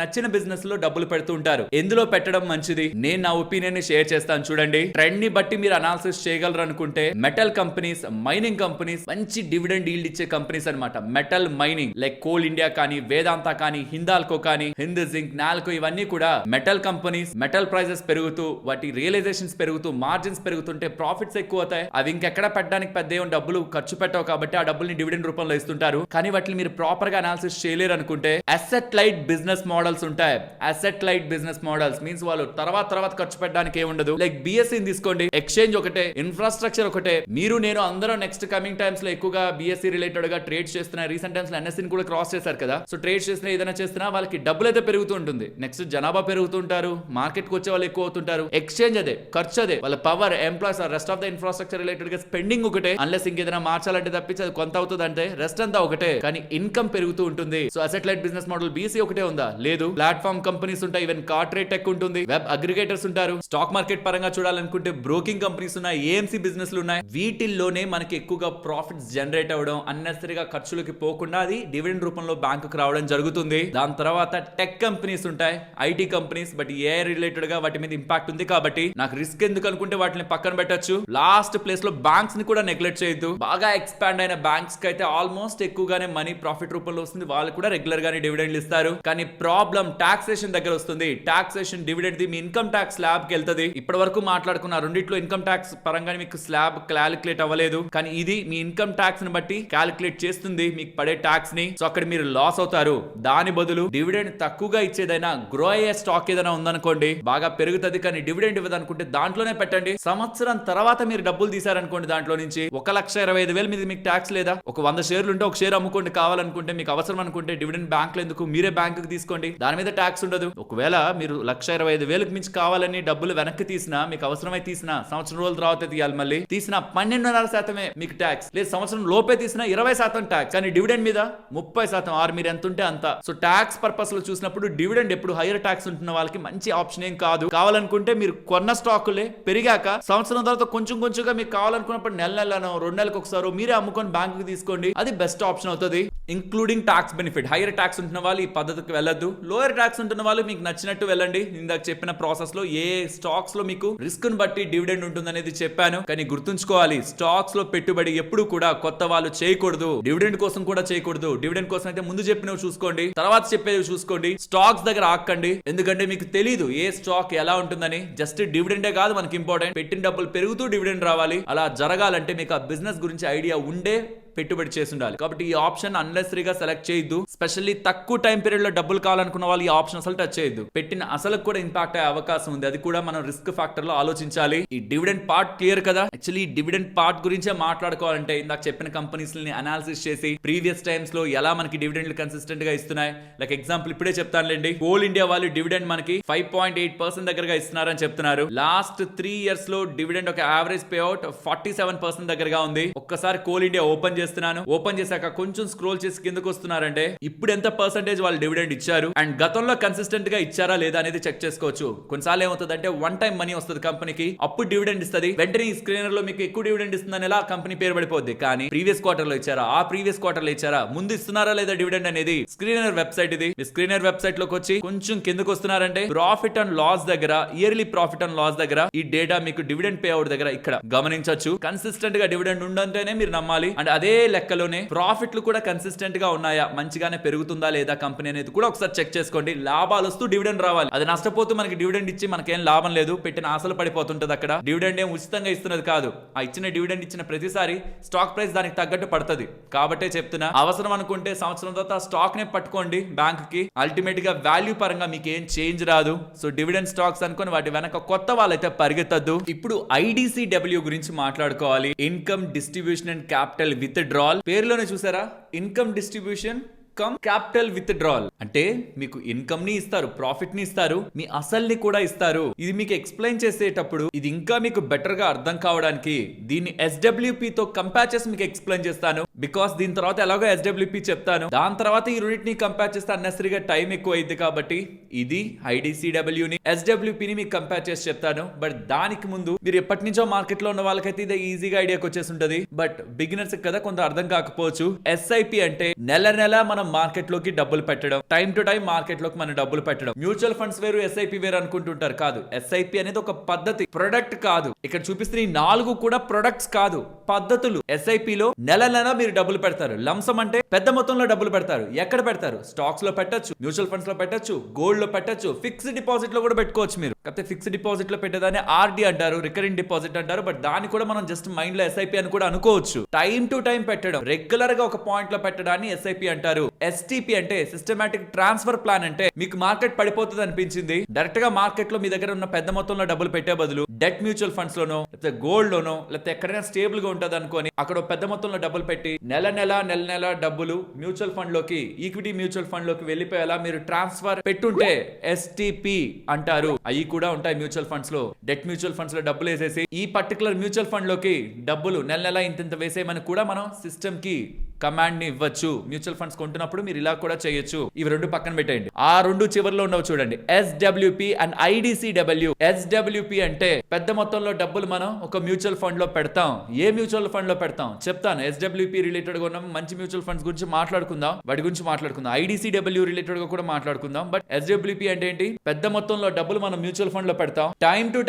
నచ్చిన బిజినెస్ లో డబ్బులు పెడుతూ ఉంటారు. ఎందులో పెట్టడం మంచిది, నేను నా ఒపీనియన్ ని షేర్ చేస్తాను. చూడండి, ట్రెండ్ ని బట్టి మీరు అనాలిసిస్ చేయగలరు అనుకుంటే మెటల్ కంపెనీస్, మైనింగ్ కంపెనీస్, మంచి డివిడెండ్ ఈల్డ్ ఇచ్చే కంపెనీస్ అన్నమాట. Metal mining like coal India కానీ, వేదాంత కానీ, హిందాల్కో కానీ, హింద్ జింక్, నాల్కో, ఇవన్నీ కూడా మెటల్ కంపెనీస్. మెటల్ ప్రైజెస్ పెరుగుతూ వాటి రియలైజేషన్స్ పెరుగుతూ మార్జిన్స్ పెరుగుతుంటే ప్రాఫిట్స్ ఎక్కువ అవుతాయి. అవి ఇంకెక్కడ పెట్టడానికి పెద్ద ఏం డబ్బులు ఖర్చు పెట్టవు కాబట్టి ఆ డబ్బుల్ని డివిడెండ్ రూపంలో ఇస్తుంటారు. కానీ వాటిని మీరు ప్రాపర్ గా అనాలిసిస్ చేయలేరు అనుకుంటే అసెట్ లైట్ బిజినెస్ మోడల్స్ ఉంటాయి. Asset light business models means వాళ్ళు తర్వాత ఖర్చు పెట్టడానికి ఏముండదు. లైక్ బిఎస్సి తీసుకోండి, ఎక్స్చేంజ్ ఒకటే, ఇన్ఫ్రాస్ట్రక్చర్ ఒకటే. మీరు నేను అందరం నెక్స్ట్ కమింగ్ టైమ్స్ లో ఎక్కువగా బిఎస్సి రిలేటెడ్ గా ట్రేడ్స్ చేస్తున్నారు. రీసెంట్ టైమ్స్ లో ఎన్ఎస్సి కూడా క్రాస్ చేశారు కదా. సో ట్రేడ్స్ చేసినా ఏదైనా చేస్తున్నా వాళ్ళకి డబ్బులు అయితే పెరుగుతూ ఉంటుంది. నెక్స్ట్ జనాభా పెరుగుతుంటారు, మార్కెట్ కు వచ్చే వాళ్ళు ఎక్కువ అవుతుంటారు. ఎక్స్చేంజ్ అదే, ఖర్చు అదే, వాళ్ళ power, employees, rest of the infrastructure related గా స్పెండింగ్ ఒకటే. అన్లెస్ ఇంకేదైనా మార్చాలంటే తప్పించి అది కొంత అవుతుంది అంటే రెస్ట్ అంతా ఒకటే, కానీ ఇన్కమ్ పెరుగుతూ ఉంటుంది. So asset light business model BC ఒకటే ఉందా? లేదు. ప్లాట్ఫామ్ కంపెనీస్ ఉంటాయి, ఈవెన్ కార్పొరేట్ టెక్ ఉంటుంది, వెబ్ అగ్రిగేటర్స్ ఉంటారు. స్టాక్ మార్కెట్ పరంగా చూడాలనుకుంటే బ్రోకింగ్ కంపెనీస్ ఉన్నాయి, ఏఎంసీ బిజినెస్లు ఉన్నాయి. వీటిల్లోనే మనకి ఎక్కువగా ప్రాఫిట్స్ జనరేట్ అవ్వడం, అన్నెసరీగా ఖర్చులకి పోకుండా అది డివిడెండ్ రూపంలో బ్యాంకుకి రావడం జరుగుతుంది. దాని తర్వాత టెక్ కంపెనీస్ ఉంటాయి, IT companies, but A related గా వాటి మీద ఇంపాక్ట్ ఉంది కాబట్టి నాకు రిస్క్ ఎందుకు అనుకుంటే వాటిని పక్కన పెట్టొచ్చు. లాస్ట్ ప్లేస్ లో బ్యాంక్స్ ని కూడా నెగ్లెక్ట్ చేయొద్దు. బాగా ఎక్స్పాండ్ అయిన బ్యాంక్స్ కి అయితే ఆల్మోస్ట్ ఎక్కువగానే మనీ ప్రాఫిట్ రూపంలో వస్తుంది, వాళ్ళు కూడా రెగ్యులర్ గానే డివిడెండ్లు ఇస్తారు. కానీ ప్రాబ్లం టాక్సేషన్ దగ్గర వస్తుంది. Taxation dividend the me income tax slab కి వెళ్తది. ఇప్పటి వరకు మాట్లాడుకున్న రెండిట్లో ఇన్కమ్ ట్యాక్స్ పరంగా మీకు స్లాబ్ క్యాలిక్యులేట్ అవ్వలేదు, కానీ ఇది మీ ఇన్కమ్ ట్యాక్స్ ని బట్టి క్యాలిక్యులేట్ చేస్తుంది మీకు పడే ట్యాక్స్ ని. సో అక్కడ మీరు లాస్ అవుతారు. దాని బదులు డివిడెండ్ తక్కువగా ఇచ్చేదైనా గ్రో అయ్యే స్టాక్ ఏదైనా ఉందనుకోండి, బాగా పెరుగుతుంది కానీ డివిడెండ్ ఇవ్వదనుకుంటే దాంట్లోనే పెట్టండి. సంవత్సరం తర్వాత మీరు డబ్బులు తీసారనుకోండి, దాంట్లో నుంచి 1,25,000 మీద మీకు ట్యాక్స్ లేదా. ఒక 100 షేర్లు ఉంటే ఒక షేర్ అమ్ముకోండి కావాలనుకుంటే, మీకు అవసరం అనుకుంటే. డివిడెండ్ బ్యాంక్ లో ఎందుకు, మీరే బ్యాంక్ కి తీసుకోండి, దాని మీద ట్యాక్స్ ఉండదు. ఒకవేళ మీరు 1,25,000 మించి కావాలని డబ్బులు వెనక్కి తీసినా, మీకు అవసరమై తీసినా, సంవత్సరం రోజుల తర్వాత తీయాలి, మళ్ళీ తీసిన 12.5% మీకు ట్యాక్స్, లేదు సంవత్సరం లోపే తీసినా 20% ట్యాక్స్, కానీ డివిడెండ్ మీద 30% ఆరు మీరు ఎంత ఉంటే అంత. సో ట్యాక్స్ పర్పస్ లో చూసినప్పుడు డివిడెండ్ ఎప్పుడు హైయర్ ట్యాక్స్ ఉంటున్న వాళ్ళకి మంచి ఆప్షన్ ఏం కాదు. కావాలనుకుంటే మీరు కొన్న స్టాకులే పెరిగాక సంవత్సరం తర్వాత కొంచెంగా మీకు కావాలనుకున్నప్పుడు నెలనో 2 నెలలకు ఒకసారి మీరే అమ్ముకొని బ్యాంక్ కి తీసుకోండి, అది బెస్ట్ ఆప్షన్ అవుతుంది. Including tax benefit. Hire tax ఉంటున్న వాళ్ళు ఈ పద్ధతికి వెళ్ళొద్దు, లోయర్ ట్యాక్స్ ఉంటున్న వాళ్ళు మీకు నచ్చినట్టు వెళ్ళండి. ఇందాక చెప్పిన ప్రాసెస్ లో ఏ స్టాక్స్ లో మీకు రిస్క్ ని బట్టి డివిడెండ్ ఉంటుంది అనేది చెప్పాను. కానీ గుర్తుంచుకోవాలి, స్టాక్స్ లో పెట్టుబడి ఎప్పుడు కూడా కొత్త వాళ్ళు చేయకూడదు, డివిడెండ్ కోసం కూడా చేయకూడదు. డివిడెండ్ కోసం అయితే ముందు చెప్పినవి చూసుకోండి, తర్వాత చెప్పేవి చూసుకోండి. స్టాక్స్ దగ్గర ఆక్కండి, ఎందుకంటే మీకు తెలీదు ఏ స్టాక్ ఎలా ఉంటుందని. జస్ట్ డివిడెండే కాదు మనకి ఇంపార్టెంట్, పెట్టిన డబ్బులు పెరుగుతూ డివిడెండ్ రావాలి. అలా జరగాలంటే మీకు ఆ బిజినెస్ గురించి ఐడియా ఉండే పెట్టుబడి చేసి ఉండాలి. కాబట్టి ఈ ఆప్షన్ అన్నెసరీగా సెలెక్ట్ చేయొద్దు. స్పెషల్లీ తక్కువ టైం పీరియడ్ లో డబ్బులు కావాలనుకున్న వాళ్ళు ఈ ఆప్షన్ అసలు టచ్ చేయొద్దు. పెట్టిన అసలు కూడా ఇంపాక్ట్ అయ్యే అవకాశం ఉంది. అది కూడా మనం రిస్క్ ఫ్యాక్టర్ లో ఆలోచించాలి. ఈ డివిడెండ్ పార్ట్ క్లియర్ కదా? యాక్చువల్లీ ఈ డివిడెండ్ పార్ట్ గురించే మాట్లాడుకోవాలంటే ఇందాక చెప్పిన కంపెనీస్ ని అనాలిసిస్ చేసి ప్రీవియస్ టైమ్స్ లో ఎలా మనకి డివిడెండ్లు కన్సిస్టెంట్ గా ఇస్తున్నాయి. లైక్ ఎగ్జాంపుల్ ఇప్పుడే చెప్తానులేండి. కోల్ ఇండియా వాళ్ళు డివిడెండ్ మనకి 5.8% దగ్గరగా ఇస్తున్నారని చెప్తున్నారు. లాస్ట్ 3 years లో డివిడెండ్ ఒక యావరేజ్ పే అవుట్ 47% దగ్గరగా ఉంది. ఒక్కసారి కోల్ ఇండియా ఓపెన్ చేస్తున్నాను. ఓపెన్ చేశాక కొంచెం స్క్రోల్ చేసి కిందకు వస్తున్నారంటే ఇప్పుడు ఎంత పర్సెంటేజ్ వాళ్ళు డివిడెండ్ ఇచ్చారు అండ్ గతంలో కన్సిస్టెంట్ గా ఇచ్చారా లేదా అనేది చెక్ చేసుకోవచ్చు. కొన్నిసార్లు ఏమవుతుంది అంటే వన్ టైం మనీ వస్తుంది కంపెనీకి, అప్పుడు డివిడెండ్ ఇస్తుంది. వెంటనే ఈ స్క్రీనర్ లో మీకు ఎక్కువ డివిడెండ్ ఇస్తుందని ఎలా కంపెనీ పేరు పడిపోద్ది. కానీ ప్రీవియస్ క్వార్టర్ లో ఇచ్చారా, ఆ ప్రీవియస్ క్వార్టర్ లో ఇచ్చారా, ముందు ఇస్తున్నారా లేదా డివిడెండ్ అనేది స్క్రీనర్ వెబ్సైట్ ఇది. మీ స్క్రీనర్ వెబ్సైట్ లోకి వచ్చి కొంచెం కిందకు వస్తున్నారంటే ప్రాఫిట్ అండ్ లాస్ దగ్గర, ఇయర్లీ ప్రాఫిట్ అండ్ లాస్ దగ్గర ఈ డేటా మీకు డివిడెండ్ పే అవుట్ దగ్గర ఇక్కడ గమనించవచ్చు. కన్సిస్టెంట్ గా డివిడెండ్ ఉండంటేనే మీరు నమ్మాలి. అండ్ అదే లెక్కలోనే ప్రాఫిట్లు కూడా కన్సిస్టెంట్ గా ఉన్నాయా, మంచిగానే పెరుగుతుందా లేదా కంపెనీ అనేది కూడా ఒకసారి చెక్ చేసుకోండి. లాభాలు వస్తూ డివిడెండ్ రావాలి. అది నష్టపోతూ మనకి డివిడెండ్ ఇచ్చి మనకేం లాభం లేదు, పెట్టిన ఆశలు పడిపోతుంటది. అక్కడ డివిడెండ్ ఏం ఉచితంగా ఇస్తున్నది కాదు. ఆ ఇచ్చిన డివిడెండ్ ఇచ్చిన ప్రతిసారి స్టాక్ ప్రైస్ దానికి తగ్గట్టు పడుతుంది. కాబట్టే చెప్తున్నా, అవసరం అనుకుంటే సంవత్సరం తర్వాత స్టాక్ నే పట్టుకోండి బ్యాంక్ కి. అల్టిమేట్ గా వాల్యూ పరంగా మీకు ఏం చేంజ్ రాదు. సో డివిడెండ్ స్టాక్స్ అనుకుని వాటి వెనక కొత్త వాళ్ళైతే పరిగెత్తద్దు. ఇప్పుడు IDCW గురించి మాట్లాడుకోవాలి. Income distribution and capital withdrawal. పేరులోనే చూసారా, income distribution cum capital withdrawal అంటే మీకు ఇన్కమ్ ని ఇస్తారు, ప్రాఫిట్ ని ఇస్తారు, మీ అసల్ని కూడా ఇస్తారు. ఇది మీకు ఎక్స్ప్లెయిన్ చేసేటప్పుడు ఇది ఇంకా మీకు బెటర్ గా అర్థం కావడానికి దీన్ని SWP తో కంపేర్ చేసి మీకు ఎక్స్ప్లెయిన్ చేస్తాను. బికాస్ దీని తర్వాత ఎలాగో SWP చెప్తాను, దాని తర్వాత ఈ రెండింటిని కంపేర్ చేస్తే అన్నెసరీగా టైం ఎక్కువ అయింది. కాబట్టి ఇది IDCW ని SWP ని మీకు కంపేర్ చేసి చెప్తాను. బట్ దానికి ముందు మీరు ఎప్పటి నుంచో మార్కెట్ లో ఉన్న వాళ్ళకైతే ఇది ఈజీగా ఐడియాకి వచ్చేసి ఉంటది. బట్ బిగినర్స్ కదా కొంత అర్థం కాకపోవచ్చు. SIP అంటే నెల నెల మనం మార్కెట్ లోకి డబ్బులు పెట్టడం, టైం టు టైం మార్కెట్ లోకి మనం డబ్బులు పెట్టడం. మ్యూచువల్ ఫండ్స్ వేరు, SIP వేరు అనుకుంటుంటారు. కాదు, SIP అనేది ఒక పద్ధతి, ప్రొడక్ట్ కాదు. ఇక్కడ చూపిస్తున్న ఈ 4 కూడా ప్రొడక్ట్స్ కాదు, పద్ధతులు. SIP లో నెల నెల మీరు డబ్బులు పెడతారు. లంసం అంటే పెద్ద మొత్తంలో డబ్బులు పెడతారు. ఎక్కడ పెడతారు? స్టాక్స్ లో పెట్టచ్చు, మ్యూచువల్ ఫండ్స్ లో పెట్టచ్చు, గోల్డ్ లో పెట్టచ్చు, ఫిక్స్డ్ డిపాజిట్ లో కూడా పెట్టుకోవచ్చు మీరు. కాకపోతే ఫిక్స్డ్ డిపాజిట్ లో పెట్టేదాన్ని RD అంటారు, రికరింగ్ డిపాజిట్ అంటారు. బట్ దాన్ని కూడా మనం జస్ట్ మైండ్ లో SIP అని కూడా అనుకోవచ్చు. టైం టు టైం పెట్టడం, రెగ్యులర్ గా ఒక పాయింట్ లో పెట్టడాన్ని SIP అంటారు. STP అంటే సిస్టమాటిక్ ట్రాన్స్ఫర్ ప్లాన్. అంటే మీకు మార్కెట్ పడిపోతుంది అనిపించింది, డైరెక్ట్ గా మార్కెట్ లో మీ దగ్గర ఉన్న పెద్ద మొత్తంలో డబ్బులు పెట్టే బదులు డెట్ మ్యూచువల్ ఫండ్స్ లోనో లేకపోతే గోల్డ్ లోనో లేకపోతే ఎక్కడైనా స్టేబుల్ గా ఉంటది అనుకోని అక్కడ పెద్ద మొత్తంలో డబ్బులు పెట్టి నెల నెల డబ్బులు మ్యూచువల్ ఫండ్ లోకి, ఈక్విటీ మ్యూచువల్ ఫండ్ లోకి వెళ్ళిపోయేలా మీరు ట్రాన్స్ఫర్ పెట్టుంటే STP అంటారు. అవి కూడా ఉంటాయి మ్యూచువల్ ఫండ్స్ లో. డెట్ మ్యూచువల్ ఫండ్స్ లో డబ్బులు వేసేసి ఈ పర్టికులర్ మ్యూచువల్ ఫండ్ లోకి డబ్బులు నెల ఇంత వేసేయమని కూడా మనం సిస్టమ్ కి కమాండ్ ని ఇవ్వచ్చు. మ్యూచువల్ ఫండ్స్ కొంటున్నప్పుడు మీరు ఇలా కూడా చేయొచ్చు. ఇవి రెండు పక్కన పెట్టండి. ఆ రెండు చివర్లో ఉండవు చూడండి, SWP అండ్ IDCW. SWP అంటే పెద్ద మొత్తంలో డబ్బులు మనం ఒక మ్యూచువల్ ఫండ్ లో పెడతాం. ఏ మ్యూచువల్ ఫండ్ లో పెడతాం చెప్తాను. SWP రిలేటెడ్ గా ఉన్న మంచి మ్యూచువల్ ఫండ్స్ గురించి మాట్లాడుకుందాం, వాటి గురించి మాట్లాడుకుందాం. IDCW రిలేటెడ్ గా కూడా మాట్లాడుకుందాం. బట్ SWP అంటే ఏంటి? పెద్ద మొత్తంలో డబ్బులు మనం మ్యూచువల్ ఫండ్ లో పెడతాం. టైం టు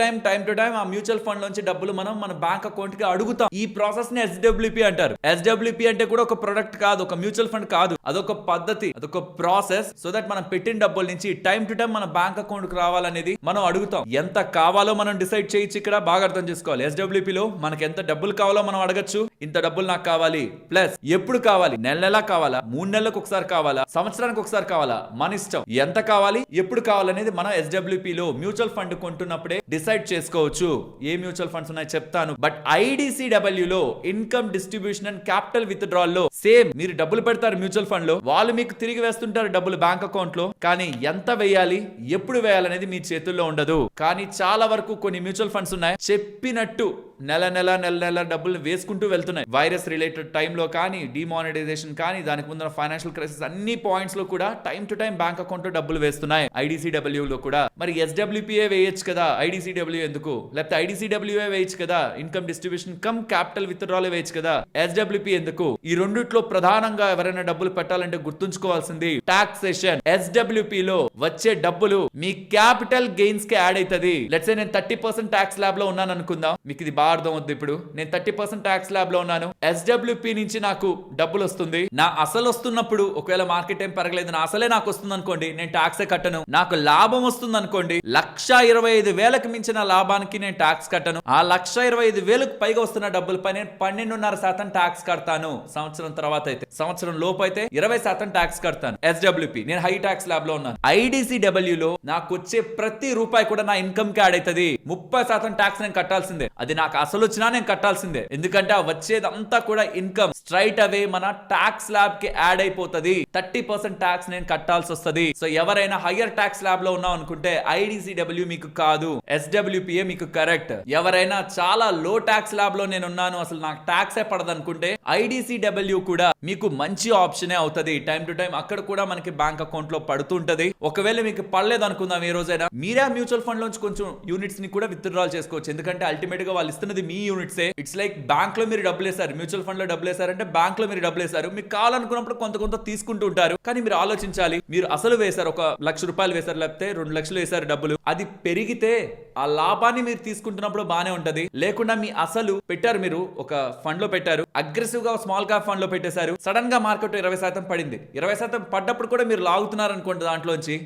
టైం ఆ మ్యూచువల్ ఫండ్ నుంచి డబ్బులు మనం మన బ్యాంక్ అకౌంట్ కి అడుగుతాం. ఈ ప్రాసెస్ ని SWP అంటారు. SWP అంటే కూడా ఒక ప్రొడక్ట్ కాదు, ఒక మ్యూచువల్ ఫండ్ కాదు, అదొక పద్ధతి, అదొక ప్రాసెస్. సో దట్ మనం పెట్టిన డబ్బుల నుంచి టైం టు టైం మన బ్యాంక్ అకౌంట్ కు రావాలనేది మనం అడుగుతాం. ఎంత కావాలో మనం డిసైడ్ చేయొచ్చు. ఇక్కడ బాగా అర్థం చేసుకోవాలి. SWP లో మనకి ఎంత డబ్బులు కావాలో మనం అడగచ్చు. ఇంత డబ్బులు నాకు కావాలి, ప్లస్ ఎప్పుడు కావాలి, నెల కావాలా, 3 నెలలకు ఒకసారి కావాలా, సంవత్సరానికి ఒకసారి కావాలా, మన ఇష్టం. ఎంత కావాలి, ఎప్పుడు కావాలనేది మనం SWP లో మ్యూచువల్ ఫండ్ కొంటున్నప్పుడే డిసైడ్ చేసుకోవచ్చు. ఏ మ్యూచువల్ ఫండ్స్ ఉన్నాయో చెప్తాను. బట్ IDCW లో income distribution and capital withdrawal లో సేమ్. మీరు డబ్బులు పెడతారు మ్యూచువల్ ఫండ్ లో, వాళ్ళు మీకు తిరిగి వేస్తుంటారు డబ్బులు బ్యాంక్ అకౌంట్ లో. కానీ ఎంత వేయాలి, ఎప్పుడు వేయాలనేది మీ చేతుల్లో ఉండదు. కానీ చాలా వరకు కొన్ని మ్యూచువల్ ఫండ్స్ ఉన్నాయి, చెప్పినట్టు నెల డబ్బులు వేసుకుంటూ వెళ్తున్నాయి. వైరస్ రిలేటెడ్ టైంలో కానీ, డిమానిటైజేషన్ కానీ, దానికి ముందు ఫైనాన్షియల్ క్రైసిస్, అన్ని పాయింట్స్ లో కూడా time to time bank account లో డబ్బులు వేస్తున్నాయి. IDCW లో కూడా. మరి SWPA వేయచ్చు కదా, IDCW ఎందుకు? లేకపోతే IDCWA వేయచ్చు కదా, income distribution cum capital withdrawal వేయచ్చు కదా, SWP ఎందుకు? ఈ రెండిట్లో ప్రధానంగా ఎవరైనా డబ్బులు పెట్టాలంటే గుర్తుంచుకోవాల్సింది టాక్సేషన్. SWP లో వచ్చే డబ్బులు మీ క్యాపిటల్ గెయిన్స్ కి యాడ్ అవుతుంది. లెట్స్ సే నేను 30% ట్యాక్స్ ల్యాబ్ లో ఉన్నాను అనుకుందాం. మీకు ఇది బాగా అర్థం అవుతుంది. ఇప్పుడు నేను 30% ట్యాక్స్ స్లాబ్ లో ఉన్నాను. SWP నుంచి నాకు డబ్బులు వస్తుంది. నా అసలు వస్తున్నప్పుడు ఒకవేళ మార్కెట్ ఏం పెరగలేదు, నా అసలే నాకు వస్తుంది అనుకోండి, నేను ట్యాక్సే కట్టను. నాకు లాభం వస్తుంది అనుకోండి, 1,25,000కి మించిన లాభానికి నేను ట్యాక్స్ కట్టను. ఆ 1,25,000కు పైగా వస్తున్న డబ్బులపై నేను 12.5% ట్యాక్స్ కడతాను. సంవత్సరం తర్వాత అయితే, సంవత్సరం లోపు అయితే 20% ట్యాక్స్ కడతాను. SWP నేను హై ట్యాక్స్ స్లాబ్ లో ఉన్నాను. IDCW లో నాకు వచ్చే ప్రతి రూపాయి కూడా నా ఇన్కమ్ కి యాడ్ అవుతుంది. 30% ట్యాక్స్ నేను కట్టాల్సిందే. అది నాకు అసలు వచ్చినా నేను కట్టాల్సిందే. ఎందుకంటే ఆ వచ్చేదంతా కూడా ఇన్కమ్ స్ట్రైట్ అవే మన ట్యాక్స్ స్లాబ్ కి యాడ్ అయిపోతుంది. 30% ట్యాక్స్ నేను కట్టాల్సి వస్తుంది. సో ఎవరైనా హయ్యర్ ట్యాక్స్ స్లాబ్ లో ఉన్నాం అనుకుంటే IDCW మీకు కాదు, SWP మీకు కరెక్ట్. ఎవరైనా చాలా లో ట్యాక్స్ స్లాబ్ లో నేను ఉన్నాను, అసలు నాకు ట్యాక్స్ పడదు అనుకుంటే IDCW కూడా మీకు మంచి ఆప్షనే అవుతుంది. టైం టు టైం అక్కడ కూడా మనకి బ్యాంక్ అకౌంట్ లో పడుతుంటది. ఒకవేళ మీకు పడలేదు అనుకుందాం, ఏ రోజైనా మీరే మ్యూచువల్ ఫండ్ లోంచి కొంచెం యూనిట్స్ ని కూడా విత్డ్రాల్ చేసుకోవచ్చు. ఎందుకంటే అల్టిమేట్ గా వాళ్ళు ఇస్తున్నది మీ యూనిట్సే. ఇట్స్ లైక్ బ్యాంక్ లో మీరు డబ్బులు వేసారు, మ్యూచువల్ ఫండ్ లో డబ్బులు వేసారంటే బ్యాంక్ లో మీరు డబ్బులు వేసారు. మీకు కావాలనుకున్నప్పుడు కొంత కొంత తీసుకుంటూ ఉంటారు. కానీ మీరు ఆలోచించాలి, మీరు అసలు వేశారు, 1,00,000 రూపాయలు వేశారు, లేకపోతే 2 లక్షలు వేశారు డబ్బులు, అది పెరిగితే ఆ లాభాన్ని మీరు తీసుకుంటున్నప్పుడు బానే ఉంటది. లేకుండా మీ అసలు పెట్టారు, మీరు ఒక ఫండ్ లో పెట్టారు, అగ్రెసివ్ గా స్మాల్ క్యాప్ ఫండ్ లో పెట్టేశారు, సడన్ గా మార్కెట్ 20% పడింది. 20% పడ్డప్పుడు కూడా మీరు లాగుతున్నారు అనుకోండి దాంట్లోంచి,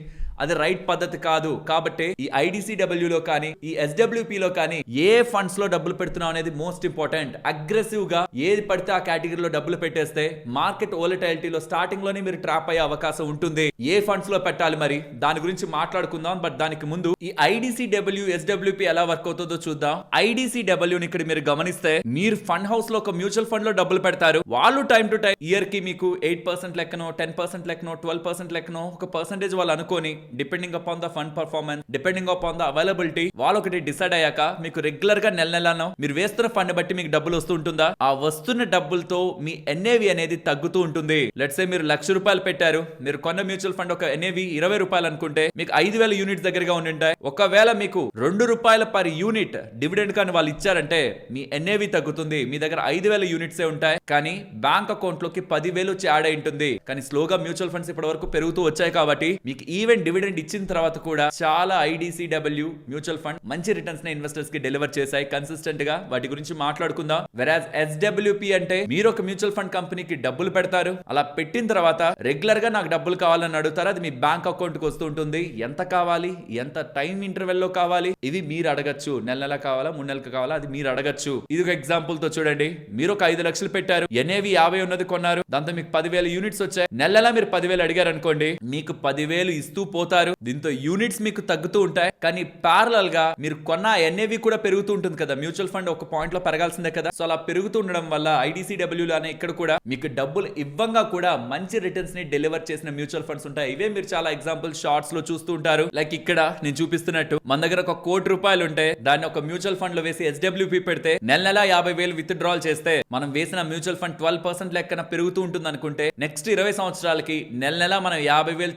అది రైట్ పద్ధతి కాదు. కాబట్టి ఈ IDCW లో కానీ ఈ SWP లో కానీ ఏ ఫండ్స్ లో డబ్బులు పెడుతున్నాం అనేది మోస్ట్ ఇంపార్టెంట్. అగ్రెసివ్ గా ఏది పడితే ఆ కేటగిరీలో డబ్బులు పెట్టేస్తే మార్కెట్ వోలటిలిటీలో స్టార్టింగ్ లోనే మీరు ట్రాప్ అయ్యే అవకాశం ఉంటుంది. ఏ ఫండ్స్ లో పెట్టాలి మరి దాని గురించి మాట్లాడుకుందాం. బట్ దానికి ముందు ఈ IDCW SWP ఎలా వర్క్ అవుతుందో చూద్దాం. IDCW ని ఇక్కడ మీరు గమనిస్తే, మీరు ఫండ్ హౌస్ లో ఒక మ్యూచువల్ ఫండ్ లో డబ్బులు పెడతారు. వాళ్ళు టైం టు టైం ఇయర్ కి మీకు 8% లెక్కనో 10% లెక్కనో 12% లెక్కనో ఒక పర్సెంటేజ్ వాళ్ళు అనుకోని, depending upon the fund performance, depending upon the availability, వాళ్ళు ఒకటి డిసైడ్ అయ్యాక మీకు రెగ్యులర్ గా నెల నెలనో మీరు వేస్తున్న ఫండ్ బట్టి మీకు డబ్బులు వస్తూ ఉంటుందా, ఆ వస్తున్న డబ్బులతో మీ NAV అనేది తగ్గుతూ ఉంటుంది. లెట్స్ సే మీరు 1,00,000 రూపాయలు పెట్టారు, మీరు కొన్న మ్యూచువల్ ఫండ్ ఒక NAV 20 రూపాయలు అనుకుంటే మీకు 5,000 యూనిట్స్ దగ్గరగా ఉండి ఉంటాయి. ఒకవేళ మీకు 2 రూపాయల పర్ యూనిట్ డివిడెండ్ కానీ వాళ్ళు ఇచ్చారంటే మీ NAV తగ్గుతుంది. మీ దగ్గర 5,000 యూనిట్సే ఉంటాయి, కానీ బ్యాంక్ అకౌంట్ లోకి 10,000 వచ్చి యాడ్ అయి ఉంటుంది. కానీ స్లోగా మ్యూచువల్ ఫండ్స్ ఇప్పటి వరకు పెరుగుతూ వచ్చాయి కాబట్టి మీకు ఈవెన్ డివిడెండ్ ఇచ్చిన తర్వాత కూడా చాలా IDCW మ్యూచువల్ ఫండ్ మంచి రిటర్న్స్ ని ఇన్వెస్టర్స్ కి డెలివర్ చేశాయి కన్సిస్టెంట్ గా. వాటి గురించి మాట్లాడుకుందాం. వెరాజ్ SWP అంటే మీరు ఒక మ్యూచువల్ ఫండ్ కంపెనీకి డబ్బులు పెడతారు, అలా పెట్టిన తర్వాత రెగ్యులర్ గా నాకు డబ్బులు కావాలని అడుగుతారు. అది మీ బ్యాంక్ అకౌంట్ కి వస్తూ ఉంటుంది. ఎంత కావాలి, ఎంత టైం ఇంటర్వెల్ లో కావాలి, ఇవి మీరు అడగచ్చు. నెల నెల కావాలా, 3 నెలలకు కావాలా, అది మీరు అడగచ్చు. ఇది ఒక ఎగ్జాంపుల్ తో చూడండి. మీరు ఒక 5 లక్షలు పెట్టారు, NAV 50 ఉన్నది కొన్నారు, దాంతో మీకు 10,000 యూనిట్స్ వచ్చాయి. నెల మీరు 10,000 అడిగారు అనుకోండి, మీకు 10,000 ఇస్తూ పోతారు. దీంతో యూనిట్స్ మీకు తగ్గుతూ ఉంటాయి. కానీ ప్యారలల్ గా మీరు కొన్న NAV కూడా పెరుగుతూ ఉంటుంది కదా. మ్యూచువల్ ఫండ్ ఒక పాయింట్ లో పెరగాల్సిందే కదా. సో అలా పెరుగుతూ ఉండడం వల్ల IDCW లోనే ఇక్కడ కూడా మీకు డబ్బులు ఇవ్వంగా కూడా మంచి రిటర్న్స్ ని డెలివర్ చేసిన మ్యూచువల్ ఫండ్స్ ఉంటాయి. ఇవే మీరు చాలా ఎగ్జాంపుల్ షార్ట్స్ లో చూస్తూ ఉంటారు. లైక్ ఇక్కడ నేను చూపిస్తున్నట్టు మన దగ్గర 1 కోటి రూపాయలు ఉంటే దాన్ని ఒక మ్యూచువల్ ఫండ్ లో వేసి SWP పెడితే నెల 50,000 విత్ డ్రాల్ చేస్తే మనం వేసిన మ్యూచువల్ ఫండ్ 12% లెక్కన పెరుగుతూ ఉంటుంది అనుకుంటే, నెక్స్ట్ 20 సంవత్సరాలకి నెల మనం 50,000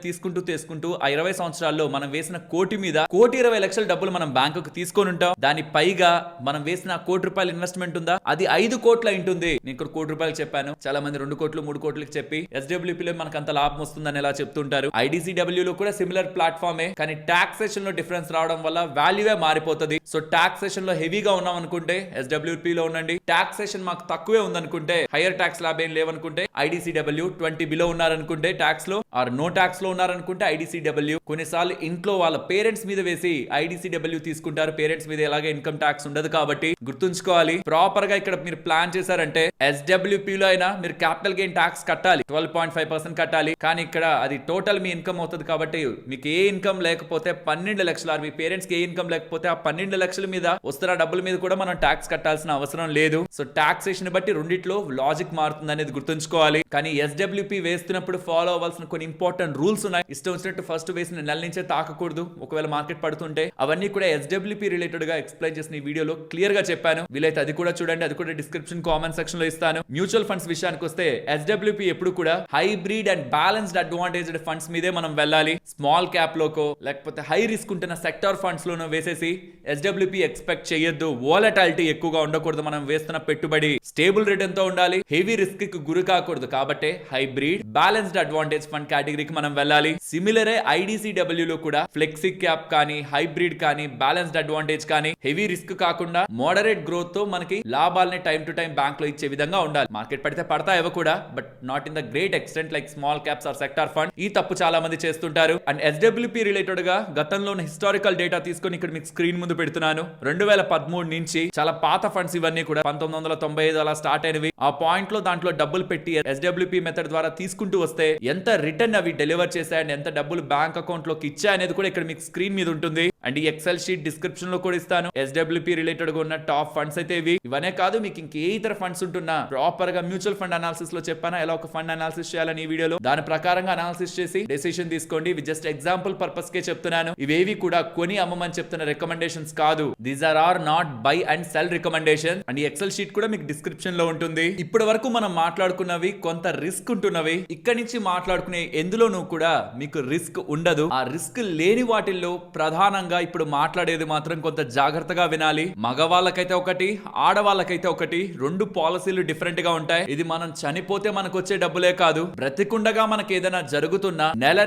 తీసుకుంటూ ఆ 20 సంవత్సరాల్లో మనం వేసిన కోటి మీద 1,20,00,000 డబ్బులు మనం బ్యాంకుకు తీసుకొని ఉంటాం. దాని పైగా మనం వేసిన 1 కోటి రూపాయలు ఇన్వెస్ట్మెంట్ ఉందా, అది 5 కోట్ల ఉంటుంది. నేను ఇక్కడ 1 కోటి రూపాయలు చెప్పాను, చాలా మంది 2 కోట్లు 3 కోట్లకి చెప్పి SWP లో మనకు అంత లాభం వస్తుందని ఎలా చెప్తుంటారు. IDCW లో కూడా సిమిలర్ ప్లాట్ఫామే, కానీ టాక్సేషన్ లో డిఫరెన్స్ రావడం వల్ల వాల్యూవే మారిపోతుంది. సో టాక్సేషన్ లో హెవీగా ఉన్నాం అనుకుంటే SWP లో ఉండండి. టాక్సేషన్ మాకు తక్కువే ఉందనుకుంటే, హైయర్ ట్యాక్స్ లాభం ఏం లేవనుకుంటే IDCW, 20 బిలో ఉన్నారనుకుంటే ట్యాక్స్ లో, ఆర్ నో ట్యాక్స్ లో ఉన్నారనుకుంటే IDCW. కొన్నిసార్లు ఇంట్లో వాళ్ళ పేరెంట్స్ మీద వేసి IDCW తీసుకుంటారు. పేరెంట్స్ మీద ఎలాగే ఇన్కమ్ ట్యాక్స్ ఉండదు కాబట్టి గుర్తుంచుకోవాలి. ప్రాపర్ గా ఇక్కడ మీరు ప్లాన్ చేశారంటే SWP లో అయినా మీరు క్యాపిటల్ గెయిన్ ట్యాక్స్ కట్టాలి, 12.5% కట్టాలి. కానీ ఇక్కడ అది టోటల్ మీ ఇన్కమ్ అవుతుంది కాబట్టి మీకు ఏ ఇన్కమ్ లేకపోతే 12 లక్షలు, మీ పేరెంట్స్ కి ఏ ఇన్కమ్ లేకపోతే ఆ 12 లక్షల మీద వస్తున్న డబ్బుల మీద కూడా మనం ట్యాక్స్ కట్టాల్సిన అవసరం లేదు. సో టాక్సేషన్ బట్టి రెండిట్లో లాజిక్ మారుతుంది అనేది గుర్తుంచుకోవాలి. కానీ SWP వేస్తున్నప్పుడు ఫాలో అవ్వాల్సిన కొన్ని ఇంపార్టెంట్ రూల్స్ ఉన్నాయి. ఇష్టం వచ్చినట్టు ఫస్ట్ వేసిన నెల నుంచే తాకకూడదు. ఒకవేళ మార్కెట్ పడుతుంటే అవన్నీ కూడా SWP రిలేటెడ్ గా ఎక్స్ప్లెయిన్ చేసిన ఈ వీడియోలో క్లియర్ గా చెప్పాను. వీలైతే అది కూడా చూడండి, అది కూడా డిస్క్రిప్షన్ కామెంట్ సెక్షన్ లో ఇస్తాను. మ్యూచువల్ ఫండ్స్ విషయానికి వస్తే SWP ఎప్పుడు కూడా హైబ్రిడ్ అండ్ బ్యాలెన్స్డ్ అడ్వాంటేజ్డ్ ఫండ్స్ మీదే మనం వెళ్ళాలి. స్మాల్ క్యాప్ లోకో లేకపోతే హై రిస్క్ ఉంటున్న సెక్టార్ ఫండ్స్ లోనో వేసేసి SWP ఎక్స్పెక్ట్ చేయొద్దు. వోలటాలిటీ ఎక్కువగా ఉండకూడదు. మనం వేస్తున్న పెట్టుబడి స్టేబుల్ రిటర్న్ తో ఉండాలి. హెవీ రిస్క్ కి గురి కాకూడదు. కాబట్టి హైబ్రిడ్ బ్యాలెన్స్డ్ అడ్వాంటేజ్ ఫండ్ కేటగిరీకి మనం వెళ్ళాలి. సిమిలరే IDCW లో కూడా ఫ్లెక్సీ క్యాప్ కానీ, హైబ్రిడ్ కానీ, బ్యాలెన్స్డ్ అడ్వాంటేజ్ కానీ, హెవీ రిస్క్ కాకుండా మోడరేట్ గ్రోత్ తో మనకి లాభాలని టైం టు టైం బ్యాంక్ లో ఇచ్చే విధంగా ఉండాలి. మార్కెట్ పడితే పడతాయి కూడా, but not in the great extent like small caps or sector fund. ఈ తప్పు చాలా మంది చేస్తుంటారు. అండ్ SWP రిలేటెడ్ గా గతంలో హిస్టారికల్ డేటా తీసుకొని ఇక్కడ మీకు స్క్రీన్ ముందు పెడుతున్నాను. 2013 నుంచి చాలా పాత ఫండ్స్ ఇవన్నీ కూడా 1995 అలా స్టార్ట్ అయినవి. ఆ పాయింట్ లో దాంట్లో డబ్బులు పెట్టి SWP మెథడ్ ద్వారా తీసుకుంటూ వస్తే ఎంత రిటర్న్ అవి డెలివర్ చేశాయని, ఎంత డబ్బులు బ్యాంక్ అకౌంట్ లోకి ఇచ్చాయనేది కూడా ఇక్కడ మీకు స్క్రీన్ మీద ఉంటుంది. అండ్ ఈ ఎక్సెల్ షీట్ డిస్క్రిప్షన్ లో కూడా ఇస్తాను. SWP రిలేటెడ్ గా ఉన్న టాప్ ఫండ్స్ అయితే ఇవనే కాదు, మీకు ఇంకే ఇతర ఫండ్స్ ఉంటున్నా ప్రాపర్ గా మ్యూచువల్ ఫండ్ అనాలిసిస్ లో చెప్పాను ఎలా ఒక ఫండ్ అనాలిసిస్ చేయాలని ఈ వీడియోలో. దాని ప్రకారంగా అనాలిసిస్ చేసి డెసిషన్ తీసుకోండి. ఇవి జస్ట్ ఎగ్జాంపుల్ పర్పస్ కే చెప్తున్నాను. ఇవేవి కూడా కొని అమ్మమని చెప్తున్న రికమెండేషన్స్ కాదు. These are not buy and sell recommendation. And ఈ ఎక్సెల్ షీట్ కూడా మీకు డిస్క్రిప్షన్ లో ఉంటుంది. ఇప్పటి వరకు మనం మాట్లాడుకున్నవి కొంత రిస్క్ ఉంటున్నవి. ఇక్కడి నుంచి మాట్లాడుకునే ఎందులోనూ కూడా మీకు రిస్క్ ఉండదు. ఆ రిస్క్ లేని వాటిల్లో ప్రధానంగా ఇప్పుడు మాట్లాడేది మాత్రం కొంత జాగ్రత్తగా వినాలి. మగవాళ్ళకైతే ఒకటి, ఆడవాళ్ళకైతే ఒకటి. రెండు పాలసీలు డిఫరెంట్ గా ఉంటాయి. ఇది మనం చనిపోతే మనకు వచ్చే డబ్బులే కాదు, బ్రతికుండగా మనకి ఏదైనా జరుగుతున్నా నెల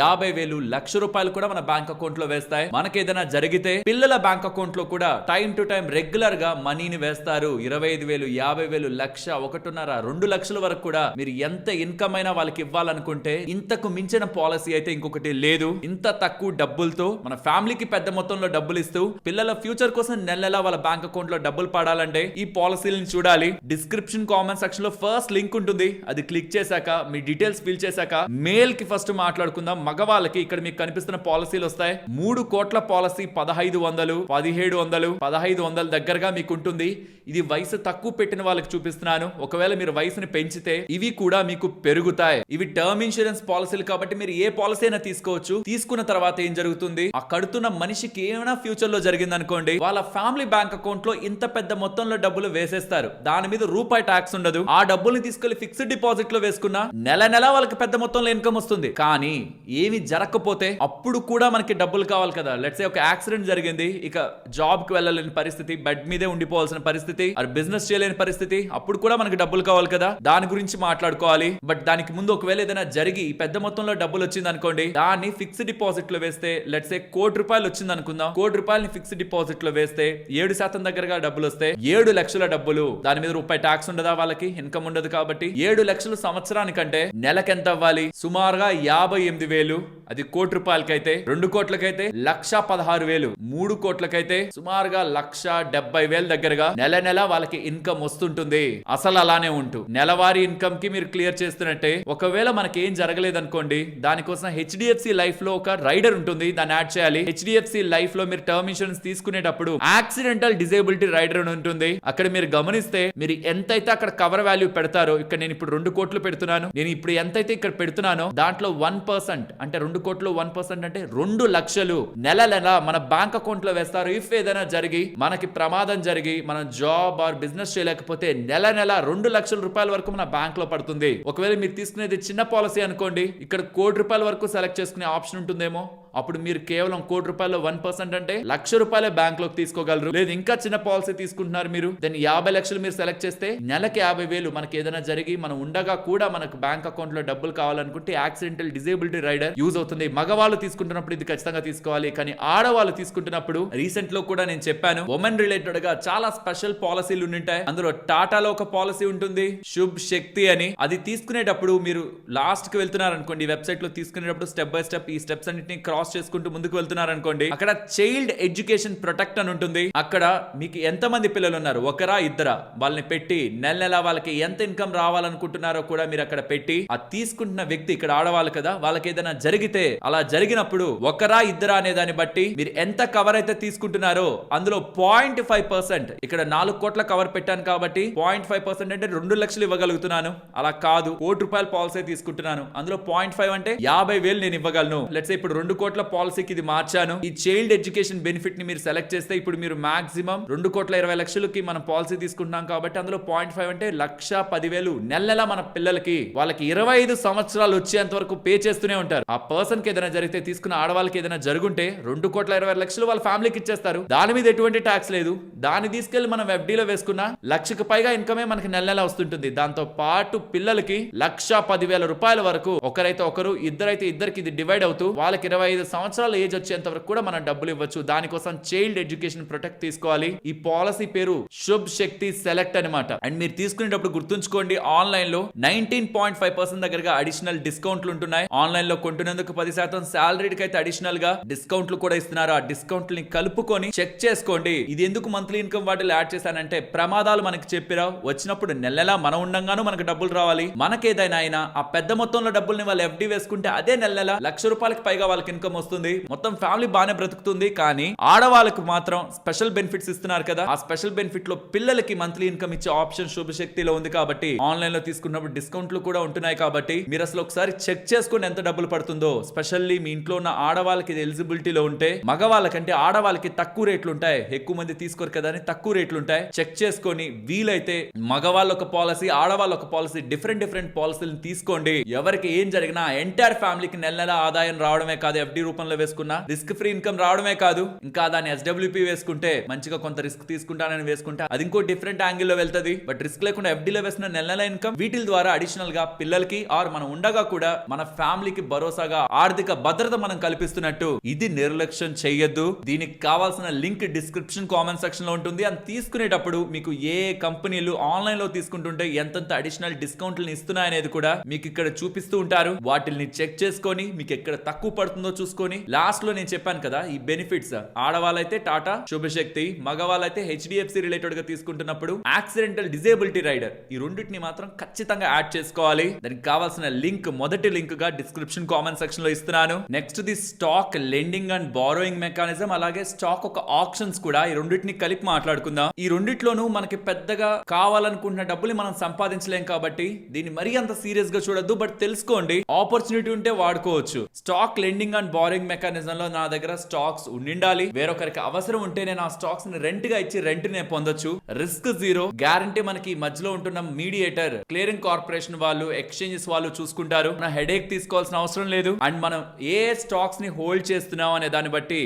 50,000 లక్ష రూపాయలు కూడా మన బ్యాంక్ అకౌంట్ లో వేస్తాయి. మనకి ఏదైనా జరిగితే పిల్లల బ్యాంక్ అకౌంట్ లో కూడా టైం టు టైం రెగ్యులర్ గా మనీని వేస్తారు. 25,000, 50,000, లక్ష, 1.5, 2 లక్షల వరకు కూడా మీరు ఎంత ఇన్కమ్ అయినా వాళ్ళకి ఇవ్వాలనుకుంటే ఇంతకు మించిన పాలసీ అయితే ఇంకొకటి లేదు. ఇంత తక్కువ డబ్బులతో మన ఫ్యామిలీకి పెద్ద మొత్తంలో డబ్బులు ఇస్తూ పిల్లల ఫ్యూచర్ కోసం నెల వాళ్ళ బ్యాంక్ అకౌంట్ లో డబ్బులు పడాలంటే ఈ పాలసీలను చూడాలి. డిస్క్రిప్షన్ కామెంట్ సెక్షన్ లో ఫస్ట్ లింక్ ఉంటుంది. అది క్లిక్ చేశాక మీ డీటెయిల్స్ ఫిల్ చేశాక మేల్ కి ఫస్ట్ మాట్లాడుకుందాం. మగవాళ్ళకి ఇక్కడ మీకు కనిపిస్తున్న పాలసీలు వస్తాయి. 3 కోట్ల పాలసీ 1500, 1700, 1500 దగ్గరగా మీకు ఉంటుంది. ఇది వయసు తక్కువ పెట్టిన వాళ్ళకి చూపిస్తున్నాను. ఒకవేళ మీరు వయసుని పెంచితే ఇవి కూడా మీకు పెరుగుతాయి. ఇవి టర్మ్ ఇన్సూరెన్స్ పాలసీలు కాబట్టి మీరు ఏ పాలసీ అయినా తీసుకోవచ్చు. తీసుకున్న తర్వాత ఏం జరుగుతుంది, ఆ కడుతున్న మనిషికి ఏమైనా ఫ్యూచర్ లో జరిగింది అనుకోండి, వాళ్ళ ఫ్యామిలీ బ్యాంక్ అకౌంట్ లో ఇంత పెద్ద మొత్తంలో డబ్బులు వేసేస్తారు. దాని మీద రూపాయి ట్యాక్స్ ఉండదు. ఆ డబ్బుల్ని తీసుకెళ్లి ఫిక్స్డ్ డిపాజిట్ లో వేసుకున్నా నెల వాళ్ళకి పెద్ద మొత్తంలో ఇన్కమ్ వస్తుంది. కానీ ఏమి జరగకపోతే అప్పుడు కూడా మనకి డబ్బులు కావాలి కదా. లెట్స్ సే ఒక యాక్సిడెంట్ జరిగింది, ఇక జాబ్ కి వెళ్ళలేని పరిస్థితి, బెడ్ మీదే ఉండిపోవాల్సిన పరిస్థితి, బిజినెస్ చేయలేని పరిస్థితి, అప్పుడు కూడా మనకి డబ్బులు కావాలి కదా. దాని గురించి మాట్లాడుకోవాలి. బట్ దానికి ముందు ఒకవేళ ఏదైనా జరిగి పెద్ద మొత్తంలో డబ్బులు వచ్చింది అనుకోండి, దాన్ని ఫిక్స్డ్ డిపాజిట్ లో వేస్తే లెట్స్ సే ₹1 కోటి వచ్చింది అనుకుందాం. ₹1 కోటిని ఫిక్స్డ్ డిపాజిట్ లో వేస్తే 7% దగ్గరగా డబ్బులు వస్తే 7 లక్షల డబ్బులు. దాని మీద రూపాయి ట్యాక్స్ ఉండదా, వాళ్ళకి ఇన్కమ్ ఉండదు కాబట్టి 7 లక్షలు సంవత్సరానికంటే నెలకెంత అవ్వాలి, సుమారుగా 58,000. అది ₹1 కోట్లకైతే, 2 కోట్లకైతే 1,16,000, 3 కోట్లకైతే సుమారుగా 1,70,000 దగ్గరగా నెల వాళ్ళకి ఇన్కమ్ వస్తుంటుంది. అసలు అలానే ఉంటూ నెలవారీ ఇన్కమ్ కి మీరు క్లియర్ చేస్తున్నట్టే. ఒకవేళ మనకి ఏం జరగలేదు అనుకోండి, దానికోసం HDFC లైఫ్ లో ఒక రైడర్ ఉంటుంది, దాన్ని యాడ్ చేయాలి. HDFC లైఫ్ లో మీరు టర్మ్ ఇన్సూరెన్స్ తీసుకునేటప్పుడు యాక్సిడెంటల్ డిజేబిలిటీ రైడర్ అని ఉంటుంది. అక్కడ మీరు గమనిస్తే మీరు ఎంతైతే అక్కడ కవర్ వాల్యూ పెడతారో, ఇక్కడ నేను ఇప్పుడు 2 కోట్లు పెడుతున్నాను, నేను ఇప్పుడు ఎంతైతే ఇక్కడ పెడుతున్నానో దాంట్లో 1% అంటే 2 కోట్లు 1% అంటే 2 లక్షలు నెల మన బ్యాంక్ అకౌంట్ లో వేస్తారు. ఇఫ్ ఏదైనా జరిగి మనకి ప్రమాదం జరిగి మనం జాబ్ ఆర్ బిజినెస్ చేయలేకపోతే నెల 2 లక్షల రూపాయల వరకు మన బ్యాంక్ లో పడుతుంది. ఒకవేళ మీరు తీసుకునేది చిన్న పాలసీ అనుకోండి, ఇక్కడ ₹1 కోటి వరకు సెలెక్ట్ చేసుకునే ఆప్షన్ ఉంటుందేమో. అప్పుడు మీరు కేవలం ₹1 కోటి 1% అంటే ₹1,00,000 బ్యాంక్ లోకి తీసుకోగలరు. లేదు ఇంకా చిన్న పాలసీ తీసుకుంటున్నారు మీరు, దాన్ని 50 లక్షలు మీరు సెలెక్ట్ చేస్తే నెలకి 50,000 మనకి ఏదైనా జరిగి మనం ఉండగా కూడా మనకు బ్యాంక్ అకౌంట్ లో డబ్బులు కావాలనుకుంటే యాక్సిడెంటల్ డిజేబిలిటీ రైడర్ యూజ్ అవుతుంది. మగవాళ్ళు తీసుకుంటున్నప్పుడు ఇది ఖచ్చితంగా తీసుకోవాలి. కానీ ఆడవాళ్ళు తీసుకుంటున్నప్పుడు రీసెంట్ లో కూడా నేను చెప్పాను, ఉమెన్ రిలేటెడ్ గా చాలా స్పెషల్ పాలసీలు ఉంటాయి. అందులో టాటాలో ఒక పాలసీ ఉంటుంది, శుభ్ శక్తి అని. అది తీసుకునేటప్పుడు మీరు లాస్ట్ కి వెళ్తున్నారు అనుకోండి, వెబ్సైట్ లో తీసుకునేటప్పుడు స్టెప్ బై స్టెప్ ఈ స్టెప్స్ అన్నిటిని క్రాస్ చేసుకుంటూ ముందుకు వెళ్తున్నారు అనుకోండి, అక్కడ చైల్డ్ ఎడ్యుకేషన్ ప్రొటెక్ట్ అని ఉంటుంది. అక్కడ మీకు ఎంత మంది పిల్లలు ఉన్నారు, ఒకరా ఇద్దరా, వాళ్ళని పెట్టి నెల వాళ్ళకి ఎంత ఇన్కమ్ రావాలనుకుంటున్నారో కూడా మీరు అక్కడ పెట్టి, ఆ తీసుకుంటున్న వ్యక్తి ఇక్కడ ఆడవాళ్ళు కదా, వాళ్ళకి ఏదైనా జరిగితే అలా జరిగినప్పుడు ఒకరా ఇద్దరా అనే దాన్ని బట్టి మీరు ఎంత కవర్ అయితే తీసుకుంటున్నారో అందులో 0.5%, ఇక్కడ 4 కోట్ల కవర్ పెట్టాను కాబట్టి 0.5% అంటే 2 లక్షలు ఇవ్వగలుగుతున్నాను. అలా కాదు, ₹1 కోటి పాలసీ తీసుకుంటున్నాను, అందులో 0.5 అంటే 50,000 నేను ఇవ్వగలను. లెట్స్ సే ఇప్పుడు 2 కోట్ల కోట్ల పాలసీకి ఇది మార్చాను. ఈ చైల్డ్ ఎడ్యుకేషన్ బెనిఫిట్ ని మీరు సెలెక్ట్ చేస్తే ఇప్పుడు మీరు మాక్సిమం 2,20,00,000కి మనం పాలసీ తీసుకుంటున్నాం కాబట్టి అందులో 0.5 అంటే 1,10,000 నెల మన పిల్లలకి వాళ్ళకి 25 సంవత్సరాలు వచ్చేంత వరకు పే చేస్తూనే ఉంటారు. ఆ పర్సన్ కి ఏదైనా జరిగితే తీసుకున్న ఆడవాళ్ళకి ఏదైనా జరుగుంటే 2,20,00,000 వాళ్ళ ఫ్యామిలీకి ఇచ్చేస్తారు. దాని మీద ఎటువంటి ట్యాక్స్ లేదు. దాన్ని తీసుకెళ్లి మనం FDలో వేసుకున్న 1,00,000కి పైగా ఇన్కమే మనకి నెల వస్తుంటుంది. దాంతో పాటు పిల్లలకి 1,10,000 వరకు ఒకరైతే ఒకరు, ఇద్దరైతే ఇద్దరికి ఇది డివైడ్ అవుతూ వాళ్ళకి 25 సంవత్సరాల ఏజ్ వచ్చేంత వరకు కూడా మనం డబ్బులు ఇవ్వచ్చు. దానికోసం చైల్డ్ ఎడ్యుకేషన్ ప్రొటెక్ట్ తీసుకోవాలి. ఈ పాలసీ పేరు శుభ్ శక్తి సెలెక్ట్ అనమాట. అండ్ మీరు తీసుకునేటప్పుడు గుర్తుంచుకోండి, ఆన్లైన్ లో 19.5% దగ్గరగా అడిషనల్ డిస్కౌంట్లు ఉంటున్నాయి. ఆన్లైన్ లో కొంటున్నందుకు 10% సాలరీకి అయితే అడిషనల్ గా డిస్కౌంట్లు కూడా ఇస్తున్నారు. ఆ డిస్కౌంట్ ని కలుపుకొని చెక్ చేసుకోండి. ఇది ఎందుకు మంత్లీ ఇన్కమ్ వాటిలో యాడ్ చేశానంటే ప్రమాదాలు మనకి చెప్పిరా వచ్చినప్పుడు నెలలా మనం ఉండంగాను మనకు డబ్బులు రావాలి. మనకేదైనా అయినా ఆ పెద్ద మొత్తంలో డబ్బుల్ని వాళ్ళు FD వేసుకుంటే అదే నెల ₹1,00,000 పైగా వాళ్ళకి ఇన్కమ్ వస్తుంది. మొత్తం ఫ్యామిలీ బాగానే బ్రతుకుతుంది. కానీ ఆడవాళ్ళకు మాత్రం స్పెషల్ బెనిఫిట్స్ ఇస్తున్నారు కదా, ఆ స్పెషల్ బెనిఫిట్ లో పిల్లలకి మంత్లీ ఇన్కమ్ ఇచ్చే ఆప్షన్ శుభశక్తిలో ఉంది. కాబట్టి ఆన్లైన్ లో తీసుకున్నప్పుడు డిస్కౌంట్లు కూడా ఉంటున్నాయి. కాబట్టి మీరు అసలు ఒకసారి చెక్ చేసుకుని ఎంత డబ్బులు పడుతుందో. స్పెషల్లీ మీ ఇంట్లో ఉన్న ఆడవాళ్ళకి ఇది ఎలిజిబిలిటీలో ఉంటే మగవాళ్ళకంటే ఆడవాళ్ళకి తక్కువ రేట్లు ఉంటాయి. ఎక్కువ మంది తీసుకోరు కదా అని తక్కువ రేట్లు ఉంటాయి. చెక్ చేసుకొని వీలైతే మగవాళ్ళ ఒక పాలసీ, ఆడవాళ్ళ ఒక పాలసీ, డిఫరెంట్ పాలసీలను తీసుకోండి. ఎవరికి ఏం జరిగినా ఎంటైర్ ఫ్యామిలీకి నెల ఆదాయం రావడమే కాదు, FD రూపంలో వేసుకున్నా రిస్క్ ఫ్రీ ఇన్కమ్ రావడమే కాదు, ఇంకా దాన్ని SWP వేసుకుంటే మంచిగా కొంత రిస్క్ తీసుకుంటానని వేసుకుంటే అది ఇంకో డిఫరెంట్ యాంగిల్ లో వెళ్తది. బట్ రిస్క్ లేకుండా FDలో వేసిన నెల ఇన్కమ్ వీటి ద్వారా అడిషనల్ గా పిల్లలకి ఆర్ మనం ఉండగా కూడా మన ఫ్యామిలీకి భరోసాగా ఆర్థిక భద్రత మనం కల్పిస్తున్నట్టు. ఇది నిర్లక్ష్యం చెయ్యొద్దు. దీనికి కావాల్సిన లింక్ డిస్క్రిప్షన్ కామెంట్ సెక్షన్ లో ఉంటుంది. అది తీసుకునేటప్పుడు మీకు ఏ కంపెనీలు ఆన్లైన్ లో తీసుకుంటుంటే ఎంతంత అడిషనల్ డిస్కౌంట్లను ఇస్తున్నాయనేది కూడా మీకు ఇక్కడ చూపిస్తూ ఉంటారు. వాటిని చెక్ చేసుకొని మీకు ఎక్కడ తక్కువ పడుతుందో చూసుకొని లాస్ట్ లో నేను చెప్పాను కదా ఈ బెనిఫిట్స్, ఆడవాళ్ళైతే టాటా శుభశక్తి, మగవాళ్ళైతే HDFC రిలేటెడ్ గా తీసుకుంటున్నప్పుడు యాక్సిడెంటల్ డిజేబిలిటీ రైడర్, ఈ రెండింటిని మాత్రం ఖచ్చితంగా యాడ్ చేసుకోవాలి. దానికి కావాల్సిన లింక్ మొదటి లింక్ గా డిస్క్రిప్షన్ కామెంట్ సెక్షన్ లో ఇస్తున్నాను. Next the stock lending and borrowing mechanism, అలాగే స్టాక్ ఒక ఆప్షన్స్ కూడా, ఈ రెండింటిని కలిపి మాట్లాడుకుందాం. ఈ రెండిట్లోనూ మనకి పెద్దగా కావాలనుకుంటున్న డబ్బులు మనం సంపాదించలేం కాబట్టి దీన్ని మరీ అంత సీరియస్ గా చూడొద్దు. బట్ తెలుసుకోండి, ఆపర్చునిటీ ఉంటే వాడుకోవచ్చు. Stock lending and borrowing mechanism లో నా దగ్గర స్టాక్స్ ఉండాలి. వేరొకరికి అవసరం ఉంటే నేను ఆ స్టాక్స్ ని రెంట్ గా ఇచ్చి రెంట్ నే పొందొచ్చు. రిస్క్ జీరో, గ్యారంటీ మనకి మధ్యలో ఉంటున్న మీడియేటర్, క్లియరింగ్ కార్పొరేషన్ వాళ్ళు, ఎక్స్చేంజెస్ వాళ్ళు చూసుకుంటారు. మన హెడేక్ తీసుకోవాల్సిన అవసరం లేదు. అండ్ మనం ఏ స్టాక్స్ ని హోల్డ్ చేస్తున్నాం అనే దాన్ని బట్టి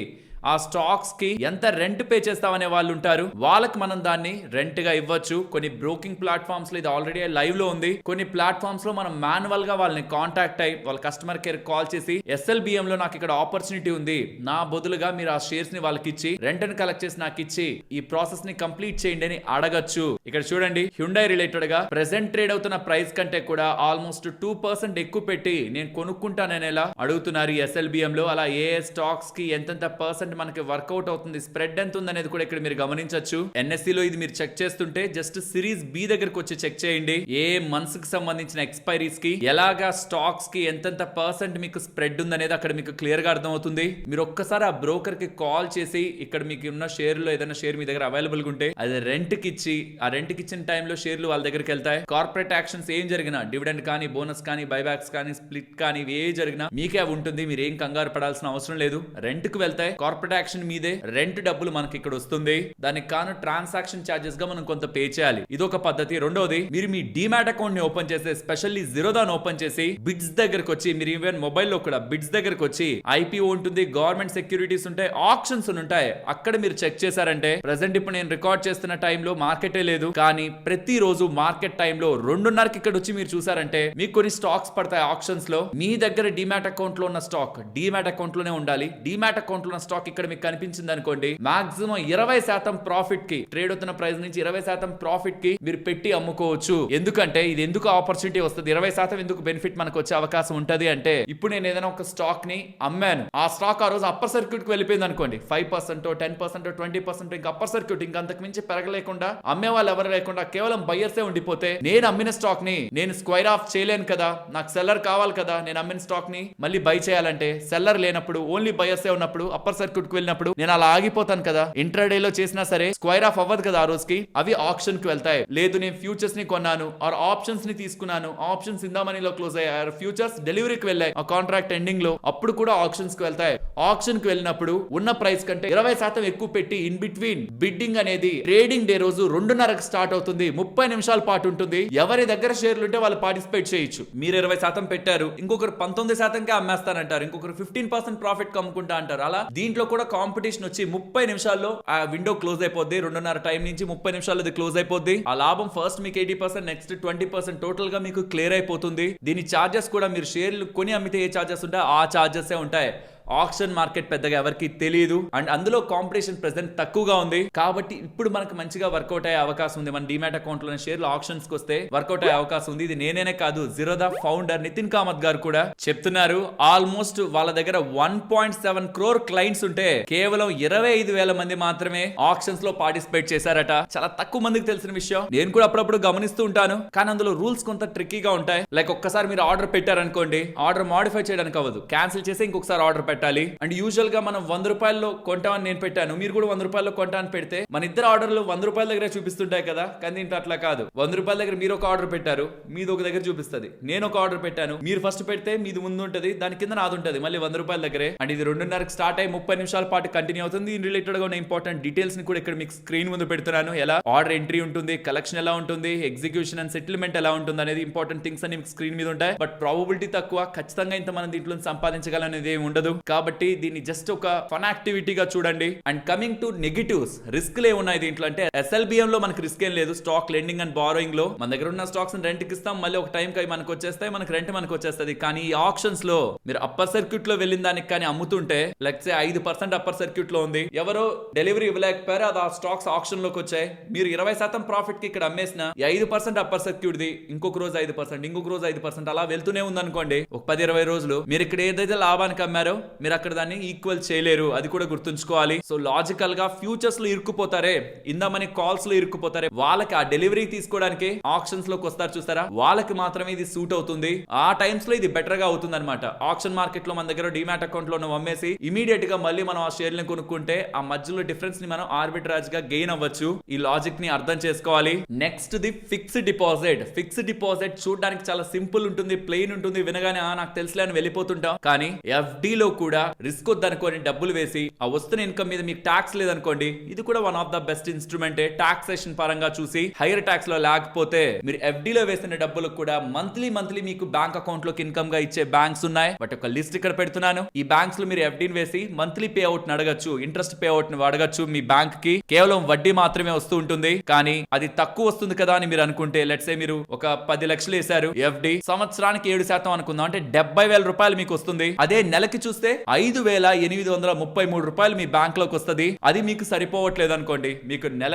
ఆ స్టాక్స్ కి ఎంత రెంట్ పే చేస్తామనే వాళ్ళు ఉంటారు. వాళ్ళకి మనం దాన్ని రెంట్ గా ఇవ్వచ్చు. కొన్ని బ్రోకింగ్ ప్లాట్ఫామ్స్ లో ఇది ఆల్రెడీ లైవ్ లో ఉంది. కొన్ని ప్లాట్ఫామ్స్ లో మనం మాన్యువల్ గా వాళ్ళని కాంటాక్ట్ అయ్యి వాళ్ళ కస్టమర్ కేర్ కాల్ చేసి SLBM లో నాకు ఇక్కడ ఆపర్చునిటీ ఉంది, నా బదులుగా మీరు ఆ షేర్స్ ని వాళ్ళకి ఇచ్చి రెంట్ ని కలెక్ట్ చేసి నాకు ఇచ్చి ఈ ప్రాసెస్ ని కంప్లీట్ చేయండి అని అడగచ్చు. ఇక్కడ చూడండి, హ్యుండై రిలేటెడ్ గా ప్రెసెంట్ ట్రేడ్ అవుతున్న ప్రైస్ కంటే కూడా ఆల్మోస్ట్ 2% ఎక్కువ పెట్టి నేను కొనుక్కుంటానని ఎలా అడుగుతున్నారు ఈ SLBM లో. అలా ఏ స్టాక్స్ కి ఎంతెంత పర్సెంట్ మనకి వర్కౌట్ అవుతుంది, స్ప్రెడ్ ఎంత ఉంది అనేది కూడా ఇక్కడ మీరు గమనించవచ్చు. NSE లో ఇది మీరు చెక్ చేస్తుంటే జస్ట్ సిరీస్ B దగ్గరకు వచ్చి చెక్ చేయండి. ఏ మంత్స్ కి సంబంధించిన ఎక్స్పైరీస్ కి ఎలాగా స్టాక్స్ కి ఎంతెంత పర్సెంట్ మీకు స్ప్రెడ్ ఉంది అనేది అక్కడ మీకు క్లియర్ గా అర్థమవుతుంది. మీరు ఒక్కసారి ఆ బ్రోకర్ కి కాల్ చేసి ఇక్కడ మీకు ఉన్న షేర్ లో ఏదైనా షేర్ మీ దగ్గర అవైలబుల్ గా ఉంటే అది రెంట్ కి ఇచ్చి, ఆ రెంట్ కి ఇచ్చిన టైంలో షేర్లు వాళ్ళ దగ్గరికి వెళ్తాయి. కార్పొరేట్ యాక్షన్స్ ఏం జరిగినా, డివిడెండ్ కానీ, బోనస్ కానీ, బైబ్యాక్స్ కానీ, స్ప్లిట్ కానీ, ఏ జరిగినా మీకే ఉంటుంది. మీరు ఏం కంగారు పడాల్సిన అవసరం లేదు. రెంట్ కు వెళ్తాయి, కార్పొరేట్ యాక్షన్ మీదే, రెంట్ డబ్బులు మనకి ఇక్కడ వస్తుంది. దానికి కాను ట్రాన్సాక్షన్ చార్జెస్ గా మనం కొంత పే చేయాలి. ఇదొక పద్ధతి. రెండోది, మీరు మీ డీమ్యాట్ అకౌంట్ ని ఓపెన్ చేస్తే, స్పెషల్లీ జిరోదాన్ ఓపెన్ చేసి బిడ్స్ దగ్గరకు వచ్చి, మీరు ఈవెన్ మొబైల్ లో కూడా బిడ్స్ దగ్గరకు వచ్చి IPO ఉంటుంది, గవర్నమెంట్ సెక్యూరిటీస్ ఉంటాయి, ఆప్షన్స్ ఉంటాయి. అక్కడ మీరు చెక్ చేశారంటే, ప్రెసెంట్ ఇప్పుడు నేను రికార్డ్ చేస్తున్న టైంలో మార్కెటే లేదు, కానీ ప్రతిరోజు మార్కెట్ టైంలో 2:30కి ఇక్కడ వచ్చి మీరు చూసారంటే మీకు కొన్ని స్టాక్స్ పడతాయి ఆప్షన్స్ లో. మీ దగ్గర డీమ్యాట్ అకౌంట్ లో ఉన్న స్టాక్ డీమ్యాట్ అకౌంట్ లోనే ఉండాలి. డీమ్యాట్ అకౌంట్ లో ఉన్న స్టాక్ ఇక్కడ మీకు కనిపించింది అనుకోండి, మాక్సిమం 20% ప్రాఫిట్ కి, ట్రేడ్ అవుతున్న ప్రైస్ నుంచి 20% ప్రాఫిట్ కి మీరు పెట్టి అమ్ముకోవచ్చు. ఎందుకంటే ఇది ఎందుకు ఆపర్చునిటీ వస్తుంది, 20% ఎందుకు బెనిఫిట్ మనకు వచ్చే అవకాశం ఉంటది అంటే, ఇప్పుడు నేను ఏదైనా ఒక స్టాక్ ని అమ్మాను, ఆ స్టాక్ ఆ రోజు అప్పర్ సర్క్యూట్ కి వెళ్ళిపోయింది అనుకోండి, 5%, 10%, 20% ఇంకా అప్పర్ సర్క్యూట్, ఇంకా అంతకు మించి పెరగలేకుండా, అమ్మే వాళ్ళు ఎవరు లేకుండా కేవలం బయ్యర్సే ఉండిపోతే, నేను అమ్మిన స్టాక్ ని నేను స్క్వైర్ ఆఫ్ చేయలేను కదా, నాకు సెల్లర్ కావాలి కదా. నేను అమ్మిన స్టాక్ ని మళ్ళీ బై చేయాలంటే సెల్లర్ లేనప్పుడు, ఓన్లీ బయ్యర్సే ఉన్నప్పుడు అప్పర్ సర్క్యూట్ మార్కెట్ కు వెళ్ళినప్పుడు నేను అలా ఆగిపోతాను కదా, ఇంట్రాడే లో చేసినా సరే స్క్వేర్ ఆఫ్ అవ్వదు కదా ఆ రోజుకి, అవి ఆప్షన్ కి వెళ్తాయి. లేదు నేను ఫ్యూచర్స్ ని కొన్నాను ఆర్ ఆప్షన్స్ ని తీసుకున్నాను, ఆప్షన్స్ ఇందా మనీలో క్లోజ్ అయ్యారు, ఫ్యూచర్స్ డెలివరీకి వెళ్ళాయి ఆ కాంట్రాక్ట్ ఎండింగ్ లో, అప్పుడు కూడా ఆప్షన్స్ కి వెళ్తాయి. ఆప్షన్ కి వెళ్ళినప్పుడు ఉన్న ప్రైస్ కంటే 20% ఎక్కువ పెట్టి ఇన్ బిట్వీన్ బిడ్డింగ్ అనేది ట్రేడింగ్ డే రోజు 2:30కి స్టార్ట్ అవుతుంది, 30 నిమిషాల పాటు ఉంటుంది. ఎవరి దగ్గర షేర్లు ఉంటే వాళ్ళు పార్టిసిపేట్ చేయొచ్చు. మీరు 20% పెట్టారు, ఇంకొకరు 19%కే అమ్మేస్తారంటారు, ఇంకొకరు 15% ప్రాఫిట్ కమ్ముకుంటా అంటారు. అలా దీంట్లో కూడా కాంపిటీషన్ వచ్చి 30 నిమిషాల్లో ఆ విండో క్లోజ్ అయిపోద్ది. 2:30 టైం నుంచి 30 నిమిషాల్లో ఇది క్లోజ్ అయిపోద్ది. ఆ లాభం ఫస్ట్ మీకు 80%, నెక్స్ట్ 20% టోటల్ గా మీకు క్లియర్ అయిపోతుంది. దీని చార్జెస్ కూడా మీరు షేర్లు కొని అమ్మితే ఏ చార్జెస్ ఉంటాయి ఆ చార్జెస్ ఉంటాయి. ఆక్షన్ మార్కెట్ పెద్దగా ఎవరికి తెలియదు అండ్ అందులో కాంపిటీషన్ ప్రెసెంట్ తక్కువగా ఉంది. కాబట్టి ఇప్పుడు మనకు మంచిగా వర్కౌట్ అయ్యే అవకాశం ఉంది. మన డిమాట్ అకౌంట్ లోని షేర్లు ఆప్షన్స్ కి వస్తే వర్కౌట్ అయ్యే అవకాశం ఉంది. ఇది నేనే కాదు, జిరోదా ఫౌండర్ నితిన్ కామత్ గారు కూడా చెప్తున్నారు. ఆల్మోస్ట్ వాళ్ళ దగ్గర 1.7 crore క్లయింట్స్ ఉంటే కేవలం 25,000 మంది మాత్రమే ఆప్షన్స్ లో పార్టిసిపేట్ చేశారట. చాలా తక్కువ మందికి తెలిసిన విషయం. నేను కూడా అప్పుడప్పుడు గమనిస్తూ ఉంటాను, కానీ అందులో రూల్స్ కొంత ట్రిక్కీగా ఉంటాయి. లైక్ ఒక్కసారి మీరు ఆర్డర్ పెట్టారనుకోండి, ఆర్డర్ మాడిఫై చేయడానికి అవ్వదు, క్యాన్సిల్ చేసి ఇంకొకసారి ఆర్డర్ పెట్టాలి. అండ్ యూజువల్ గా మనం 100 రూపాయల్లో కొంటామని నేను పెట్టాను, మీరు కూడా 100 రూపాయల్లో కొంటామని పెడితే మన ఇద్దరు ఆర్డర్లు 100 రూపాయల దగ్గర చూపిస్తుంటాయి కదా. కానీ దీంట్లో అట్లా కాదు. 100 రూపాయల దగ్గర మీరు ఒక ఆర్డర్ పెట్టారు, మీది ఒక దగ్గర చూపిస్తుంది. నేను ఒక ఆర్డర్ పెట్టాను, మీరు ఫస్ట్ పెడితే మీది ముందు ఉంటుంది, దాని కింద నాది ఉంటుంది మళ్ళీ 100 రూపాయల దగ్గరే. అండ్ ఇది 2:30కి స్టార్ట్ అయ్యి 30 నిమిషాల పాటు కంటిన్యూ అవుతుంది. దీని రిలేటెడ్ గా ఉన్న ఇంపార్టెంట్ డీటెయిల్స్ ని కూడా ఇక్కడ మీకు స్క్రీన్ ముందు పెడుతున్నాను. ఎలా ఆర్డర్ ఎంట్రీ ఉంటుంది, కలెక్షన్ ఎలా ఉంటుంది, ఎగ్జిక్యూషన్ అండ్ సెటిల్మెంట్ ఎలా ఉంటుంది అనేది ఇంపార్టెంట్ థింగ్స్ అని మీకు స్క్రీన్ మీద ఉంటాయి. బట్ ప్రాబబిలిటీ తక్కువ, ఖచ్చితంగా ఇంత మనం దీంట్లో సంపాదించగలనేది ఏమి ఉండదు. కాబట్టి దీన్ని జస్ట్ ఒక ఫన్ యాక్టివిటీగా చూడండి. అండ్ కమింగ్ టు నెగటివ్స్, రిస్క్లు ఏమున్నాయి దీంట్లో అంటే, SLBM లో మనకి రిస్క్ ఏం లేదు. స్టాక్ లెండింగ్ అండ్ బారోయింగ్ లో మన దగ్గర ఉన్న స్టాక్స్ రెంట్ కి ఇస్తాం, మళ్ళీ ఒక టైం కి మనకు వచ్చేస్తాయి, మనకి రెంట్ మనకు వచ్చేస్తుంది. కానీ ఈ ఆప్షన్స్ లో మీరు అప్పర్ సర్క్యూట్ లో వెళ్ళిన దానికి కానీ అమ్ముతుంటే, లెట్స్ సే 5% అప్పర్ సర్క్యూట్ లో ఉంది, ఎవరో డెలివరీ ఇవ్వలేకపోయారు, అది ఆ స్టాక్స్ ఆప్షన్ లోకి వచ్చాయి, మీరు 20% ప్రాఫిట్ కి ఇక్కడ అమ్మేసిన 5% అప్పర్ సర్క్యూట్ ది, ఇంకొక రోజు 5%, ఇంకొక రోజు 5%, అలా వెళ్తూనే ఉంది అనుకోండి ఒక 10-20 రోజులు, మీరు ఇక్కడ ఏదైతే లాభానికి అమ్మారో మీరు అక్కడ దాన్ని ఈక్వల్ చేయలేరు. అది కూడా గుర్తుంచుకోవాలి. సో లాజికల్ గా ఫ్యూచర్స్ లో ఇరుక్కుపోతారే, ఇందా మనీ కాల్స్ లో ఇరుక్కుపోతారే, వాళ్ళకి ఆ డెలివరీ తీసుకోవడానికి ఆప్షన్స్ లోకి వస్తారు చూస్తారా, వాళ్ళకి మాత్రమే ఇది సూట్ అవుతుంది. ఆ టైమ్స్ లో ఇది బెటర్ గా అవుతుంది అనమాట. ఆప్షన్ మార్కెట్ లో మన దగ్గర డిమాట్ అకౌంట్ లో అమ్మేసి ఇమీడియట్ గా మళ్ళీ మనం ఆ షేర్ ని కొనుక్కుంటే ఆ మధ్యలో డిఫరెన్స్ ని మనం ఆర్బిట్రాజ్ గా గెయిన్ అవ్వచ్చు. ఈ లాజిక్ ని అర్థం చేసుకోవాలి. Next the fixed deposit. Fixed deposit చూడడానికి చాలా సింపుల్ ఉంటుంది, ప్లెయిన్ ఉంటుంది, వినగానే నాకు తెలుసులే అని వెళ్ళిపోతుంటాం. కానీ FD లో కూడా రిస్క్ వద్దనుకోని డబ్బులు వేసి ఆ వస్తున్న ఇన్కమ్ మీద మీకు ట్యాక్స్ లేదనుకోండి, ఇది కూడా one of the best instrument. Taxation పరంగా చూసి హైయర్ ట్యాక్స్ లో లేకపోతే మీరు FD లో వేసిన డబ్బులు కూడా మంత్లీ మీకు బ్యాంక్ అకౌంట్ లోకి ఇన్కమ్ గా ఇచ్చే బ్యాంక్స్ ఉన్నాయి. బట్ ఒక లిస్ట్ ఇక్కడ పెడుతున్నాను. ఈ బ్యాంక్స్ లో మీరు FD వేసి మంత్లీ పే అవుట్ ని అడగచ్చు, ఇంట్రెస్ట్ పే అవుట్ ని అడగచ్చు. మీ బ్యాంక్ కి కేవలం వడ్డీ మాత్రమే వస్తూ ఉంటుంది. కానీ అది తక్కువ వస్తుంది కదా అని మీరు అనుకుంటే, లెట్స్ సే మీరు ఒక 10 లక్షలు వేశారు FD, సంవత్సరానికి 7% అనుకుందాం, అంటే 70,000 రూపాయలు మీకు వస్తుంది. అదే నెలకి చూస్తే 5,833 రూపాయలు మీ బ్యాంక్ లోకి వస్తుంది. అది మీకు సరిపోవట్లేదు అనుకోండి, మీకు నెల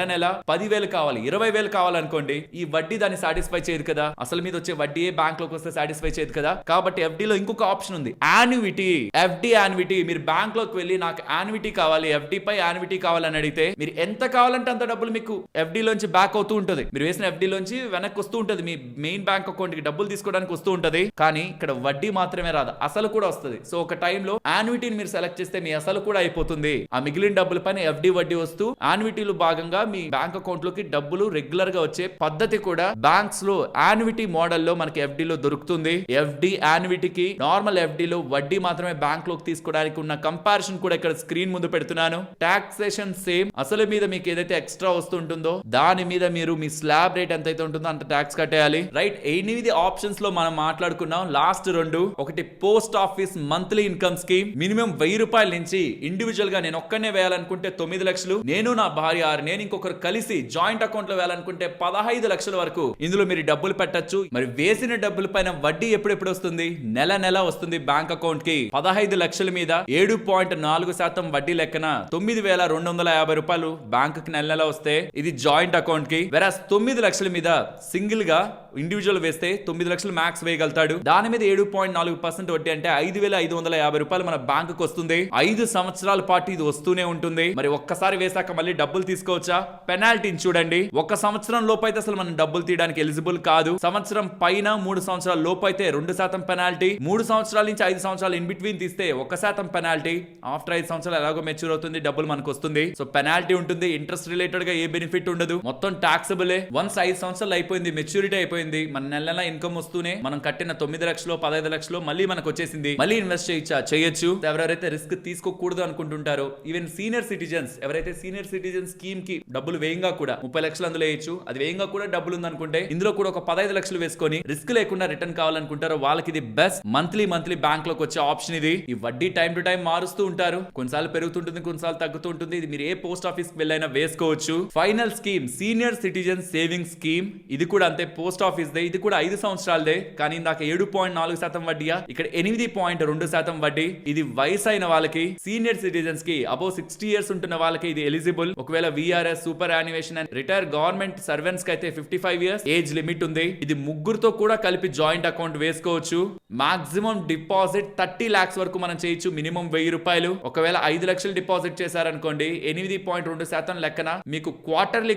10,000 కావాలి, 20,000 కావాలనుకోండి, ఈ వడ్డీ దాన్ని సాటిస్ఫై చేయదు కదా, అసలు మీద వచ్చే వడ్డీ బ్యాంక్ లోకి వస్తే సాటిస్ఫై చేయదు కదా. కాబట్టి FD లో ఇంకొక ఆప్షన్ ఉంది, యాన్యుటీ. FD annuity. మీరు బ్యాంక్ లోకి వెళ్ళి నాకు యాన్యుటీ కావాలి, FD పై యాన్యుటీ కావాలని అడిగితే మీరు ఎంత కావాలంటే అంత డబ్బులు మీకు FD లోంచి బ్యాక్ అవుతూ ఉంటుంది. మీరు వేసిన FD లోంచి వెనక్కి వస్తూ ఉంటుంది, మీ మెయిన్ బ్యాంక్ అకౌంట్ కి డబ్బులు తీసుకోవడానికి వస్తూ ఉంటది. కానీ ఇక్కడ వడ్డీ మాత్రమే రాదు, అసలు కూడా వస్తుంది. సో ఒక టైంలో యాన్యుటీని మీరు సెలెక్ట్ చేస్తే మీ అసలు కూడా అయిపోతుంది. ఆ మిగిలిన డబ్బుల పైన FD వడ్డీ వస్తూ యాన్యుటీలో భాగంగా మీ బ్యాంక్ అకౌంట్ లోకి డబ్బులు రెగ్యులర్ గా వచ్చే పద్ధతి కూడా బ్యాంక్స్ లో యాన్యుటీ మోడల్ లో మనకి FD లో దొరుకుతుంది. FD యాన్యుటీకి నార్మల్ FD లో వడ్డీ మాత్రమే బ్యాంక్ లోకి తీసుకోవడానికి ఉన్న కంపారిజన్ కూడా ఇక్కడ స్క్రీన్ ముందు పెడుతున్నాను. టాక్సేషన్ సేమ్, అసలు మీద మీకు ఏదైతే ఎక్స్ట్రా వస్తుంటుందో దాని మీద మీరు మీ స్లాబ్ రేట్ ఎంత అయితే ఉంటుందో అంత ట్యాక్స్ కట్టేయాలి. రైట్, 8 ఆప్షన్స్ లో మనం మాట్లాడుకున్నాం. లాస్ట్ 2, ఒకటి post office monthly income scheme, minimum 1000 రూపాయల నుంచి ఇండివిజువల్ గా నేను ఒక్కనే వేయాలనుకుంటే 9 లక్షలు, నేను నా భార్య నేను ఇంకొకరు కలిసి జాయింట్ అకౌంట్ లో వేయాలనుకుంటే 15 లక్షల వరకు ఇందులో మీరు డబ్బులు పెట్టచ్చు. మరి వేసిన డబ్బుల పైన వడ్డీ ఎప్పుడెప్పుడు వస్తుంది? నెల వస్తుంది బ్యాంక్ అకౌంట్ కి. 15 లక్షల మీద 7.4% వడ్డీ లెక్కన 9,250 రూపాయలు బ్యాంక్ కి నెల వస్తే ఇది జాయింట్ అకౌంట్ కి. వెరాస్ 9 లక్షల మీద సింగిల్ గా ఇండివిజువల్ వేస్తే 9 లక్షలు మ్యాక్స్ వేయగలుగుతాడు. దాని మీద 7.4% వడ్డీ అంటే 5,550 రూపాయలు మన బ్యాంకుకి వస్తుంది. 5 సంవత్సరాల పాటు ఇది వస్తూనే ఉంటుంది. మరి ఒక్కసారి వేసాక మళ్ళీ డబ్బులు తీసుకోవచ్చా? పెనాల్టీని చూడండి. 1 సంవత్సరం లోపు అయితే అసలు మనం డబ్బులు తీయడానికి ఎలిజిబుల్ కాదు. సంవత్సరం పైన 3 సంవత్సరాల లోపు అయితే 2% పెనాల్టీ. 3 సంవత్సరాల నుంచి 5 సంవత్సరాలు ఇన్ బిట్వీన్ తీస్తే 1% పెనాల్టీ. ఆఫ్టర్ 5 సంవత్సరాలు ఎలాగో మెచ్యూర్ అవుతుంది, డబ్బులు మనకు వస్తుంది. సో పెనాల్టీ ఉంటుంది. ఇంట్రెస్ట్ రిలేటెడ్ గా ఏ బెనిఫిట్ ఉండదు. మొత్తం టాక్సబులే. వన్స్ 5 సంవత్సరాలు అయిపోయింది, మెచ్యూరిటీ అయిపోయింది, మన నెల ఇన్కమ్ వస్తూనే మనం కట్టిన 9 లక్షలు 15 లక్షలు మళ్ళీ మనకు వచ్చేసింది. మళ్ళీ ఇన్వెస్ట్ చేయొచ్చు. ఎవరైతే రిస్క్ తీసుకోకూడదు అనుకుంటుంటారో, ఈవెన్ సీనియర్ సిటిజన్స్ ఎవరైతే సీనియర్ సిటిజన్ స్కీమ్ కి డబ్బులు వేయంగా కూడా 30 లక్షలు అందులో వేయచ్చు. అది వేయంగా కూడా డబ్బులు ఉంది అనుకుంటే ఇందులో కూడా ఒక 15 లక్షలు వేసుకొని రిస్క్ లేకుండా రిటర్న్ కావాలనుకుంటారో వాళ్ళకి ఇది బెస్ట్ మంత్లీ బ్యాంక్ లోకి వచ్చే ఆప్షన్ ఇది. ఈ వడ్డీ టైం టు టైం మారుస్తూ ఉంటారు. కొన్నిసార్లు పెరుగుతుంటుంది, కొన్నిసార్లు తగ్గుతూ ఉంటుంది. ఇది మీరు ఏ పోస్ట్ ఆఫీస్ కి వెళ్ళైనా వేసుకోవచ్చు. Final scheme senior citizen saving scheme. ఇది కూడా అంతే, పోస్ట్ ఆఫీస్ దే. ఇది కూడా 5 సంవత్సరాలదే. కానీ ఇందాక 7.4% వడ్డీయా, ఇక్కడ 8.2% వడ్డీ. ఇది వయసు అయిన వాళ్ళకి, సీనియర్ సిటిజన్స్ కి, అబౌవ్ 60 ఇయర్స్ ఉంటున్న వాళ్ళకి ఇది ఎలిజిబుల్. ఒకవేళ VRS, superannuation and retire government servants కి అయితే 55 ఇయర్స్ ఏజ్ లిమిట్ ఉంది. ఇది ముగ్గురుతో కూడా కలిపి జాయింట్ అకౌంట్ వేసుకోవచ్చు. మాక్సిమం డిపాజిట్ 30 lakhs వరకు మనం చేయొచ్చు. మినిమం 1000 రూపాయలు. ఒకవేళ 5 లక్షలు డిపాజిట్ చేశారనుకోండి, 8.2% లెక్కన మీకు క్వార్టర్లీ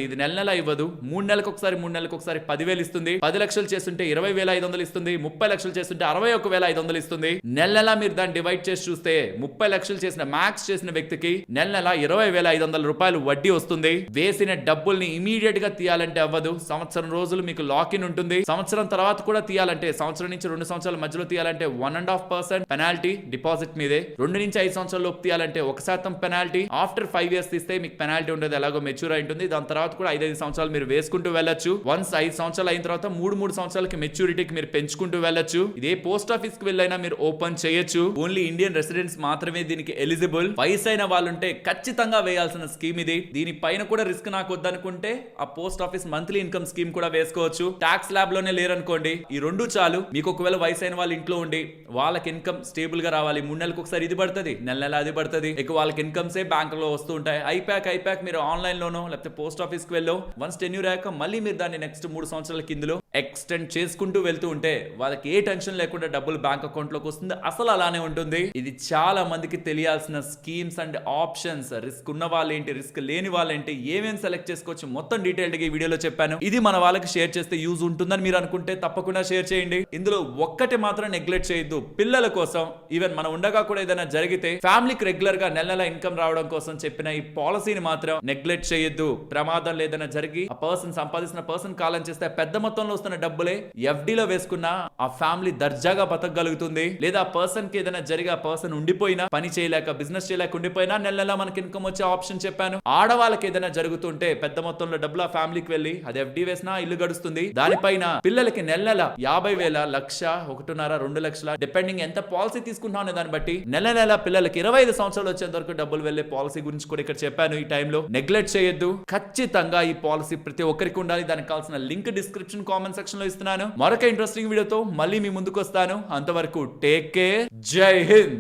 ఇది నెల ఇవ్వదు. 3 నెలలకు ఒకసారి 10,000 ఇస్తుంది. 10 లక్షలు చేస్తుంటే 20,500 ఇస్తుంది. 30 లక్షలు చేస్తుంటే 61,500 ఇస్తుంది. నెల మీరు దాన్ని డివైడ్ చేసి చూస్తే 30 లక్షలు చేసిన మ్యాక్స్ చేసిన వ్యక్తికి నెల 20,500 రూపాయలు వడ్డీ వస్తుంది. వేసిన డబ్బుల్ని ఇమీడియట్ గా తీయాలంటే అవ్వదు. సంవత్సరం రోజులు మీకు లాక్ ఇన్ ఉంటుంది. సంవత్సరం తర్వాత కూడా తీయాలంటే, సంవత్సరం నుంచి 2 సంవత్సరాల మధ్యలో తీయాలంటే 1.5% పెనాల్టీ డిపాజిట్ మీదే. 2 నుంచి 5 సంవత్సరాల లోపు తీయాలంటే 1% పెనాల్టీ. ఆఫ్టర్ 5 ఇయర్స్ తీస్తే మీకు పెనాల్టీ ఉండదు, ఎలాగో మెచ్యూర్ అయి ఉంటుంది. దాని తర్వాత కూడా 5 సంవత్సరాలు మీరు వేసుకుంటూ వెళ్ళొచ్చు. వన్స్ 5 సంవత్సరాలు అయిన తర్వాత 3 సంవత్సరాలకి మెచ్యూరిటీకి మీరు పెంచుకుంటూ వెళ్ళొచ్చు. ఇదే పోస్ట్ ఆఫీస్ కి వెళ్ళైనా మీరు ఓపెన్ చేయొచ్చు. ఓన్లీ ఇండియన్ రెసిడెంట్స్ మాత్రమే దీనికి ఎలిజిబుల్. వయసు అయిన వాళ్ళుంటే ఖచ్చితంగా వేయాల్సిన స్కీమ్ ఇది. దీనిపైన కూడా రిస్క్ నాకు వద్దనుకుంటే ఆ post office monthly income scheme కూడా వేసుకోవచ్చు. టాక్స్ ల్యాబ్ లోనే లేరనుకోండి, ఈ 2 చాలు. మీకు ఒకవేళ వయసు అయిన వాళ్ళ ఇంట్లో ఉండి వాళ్ళకి ఇన్కమ్ స్టేబుల్ గా రావాలి, 3 నెలలకు ఒకసారి ఇది పడుతుంది, నెల అది పడుతుంది, ఇక వాళ్ళకి ఇన్కమ్స్ బ్యాంక్ లో వస్తూ ఉంటాయి. అయిపోయాక మీరు ఆన్లైన్ లోనో లేకపోతే పోస్ట్ ఆఫీస్ కి వెళ్ళో వన్స్ టెన్యూర్ అయ్యాక మళ్ళీ మీరు దాన్ని నెక్స్ట్ 3 సంవత్సరాల కిందలో ఎక్స్టెండ్ చేసుకుంటూ వెళ్తూ ఉంటే వాళ్ళకి ఏ టెన్షన్ లేకుండా డబ్బులు బ్యాంక్ అకౌంట్ లోకి వస్తుంది. అసలు అలానే ఉంటుంది. ఇది చాలా మందికి తెలియాల్సిన స్కీమ్స్ అండ్ ఆప్షన్స్. రిస్క్ ఉన్న వాళ్ళేంటి, రిస్క్ లేని వాళ్ళేంటి, ఏమేమి సెలెక్ట్ చేసుకోవచ్చు, మొత్తం డీటెయిల్డ్ గా ఈ వీడియోలో చెప్పాను. ఇది మన వాళ్ళకి షేర్ చేస్తే యూజ్ ఉంటుందని మీరు అనుకుంటే తప్పకుండా షేర్ చేయండి. ఇందులో ఒక్కటి మాత్రం నెగ్లెక్ట్ చేయొద్దు, పిల్లల కోసం. ఈవెన్ మనం ఉండగా కూడా ఏదైనా జరిగితే ఫ్యామిలీకి రెగ్యులర్ గా నెల ఇన్కమ్ రావడం కోసం చెప్పిన ఈ పాలసీని మాత్రం నెగ్లెక్ట్ చేయొద్దు. ప్రమాదం లేదన్నా జరిగి ఆ పర్సన్ సంపాదించిన పర్సన్ కాలం చేస్తే పెద్ద మొత్తంలో వస్తున్న డబ్బులే ఎఫ్డీలో వేసుకున్న ఆ ఫ్యామిలీ దర్జాగా బతకగలుగుతుంది. లేదా ఆ పర్సన్ కి ఏదైనా జరిగి ఆ పర్సన్ ఉండిపోయినా, పని చేయలేక బిజినెస్ చేయలేక ఉండిపోయినా నెల మనకి ఇన్కమ్ వచ్చే ఆప్షన్ చెప్పాను. ఆడవాళ్ళకి ఏదైనా జరుగుతుంటే పెద్ద మొత్తంలో డబ్బులు ఆ ఫ్యామిలీకి వెళ్ళి అది ఎఫ్డీ వేసినా ఇల్లు గడుస్తుంది. దానిపైన పిల్లలకి నెల 50,000, 1,00,000, 1.5, 2 లక్షల డిపెండింగ్ ఎంత పాలసీ తీసుకుంటాం అనే దాన్ని బట్టి నెల పిల్లలకి 25 సంవత్సరాలు వచ్చేంత వరకు డబ్బులు వెళ్లే పాలసీ గురించి కూడా ఇక్కడ చెప్పాను. ఈ టైంలో నెగ్లెక్ట్ చేయొద్దు. ఖచ్చితంగా ఈ పాలసీ ప్రతి ఒక్కరికి ఉండాలి. దానికి కావాల్సిన లింక్ డిస్క్రిప్షన్ కామెంట్ సెక్షన్ లో ఇస్తున్నాను. మరొక ఇంట్రెస్టింగ్ వీడియోతో మళ్ళీ మీ ముందుకు వస్తాను. అంతవరకు టేక్ కేర్. జై హింద్.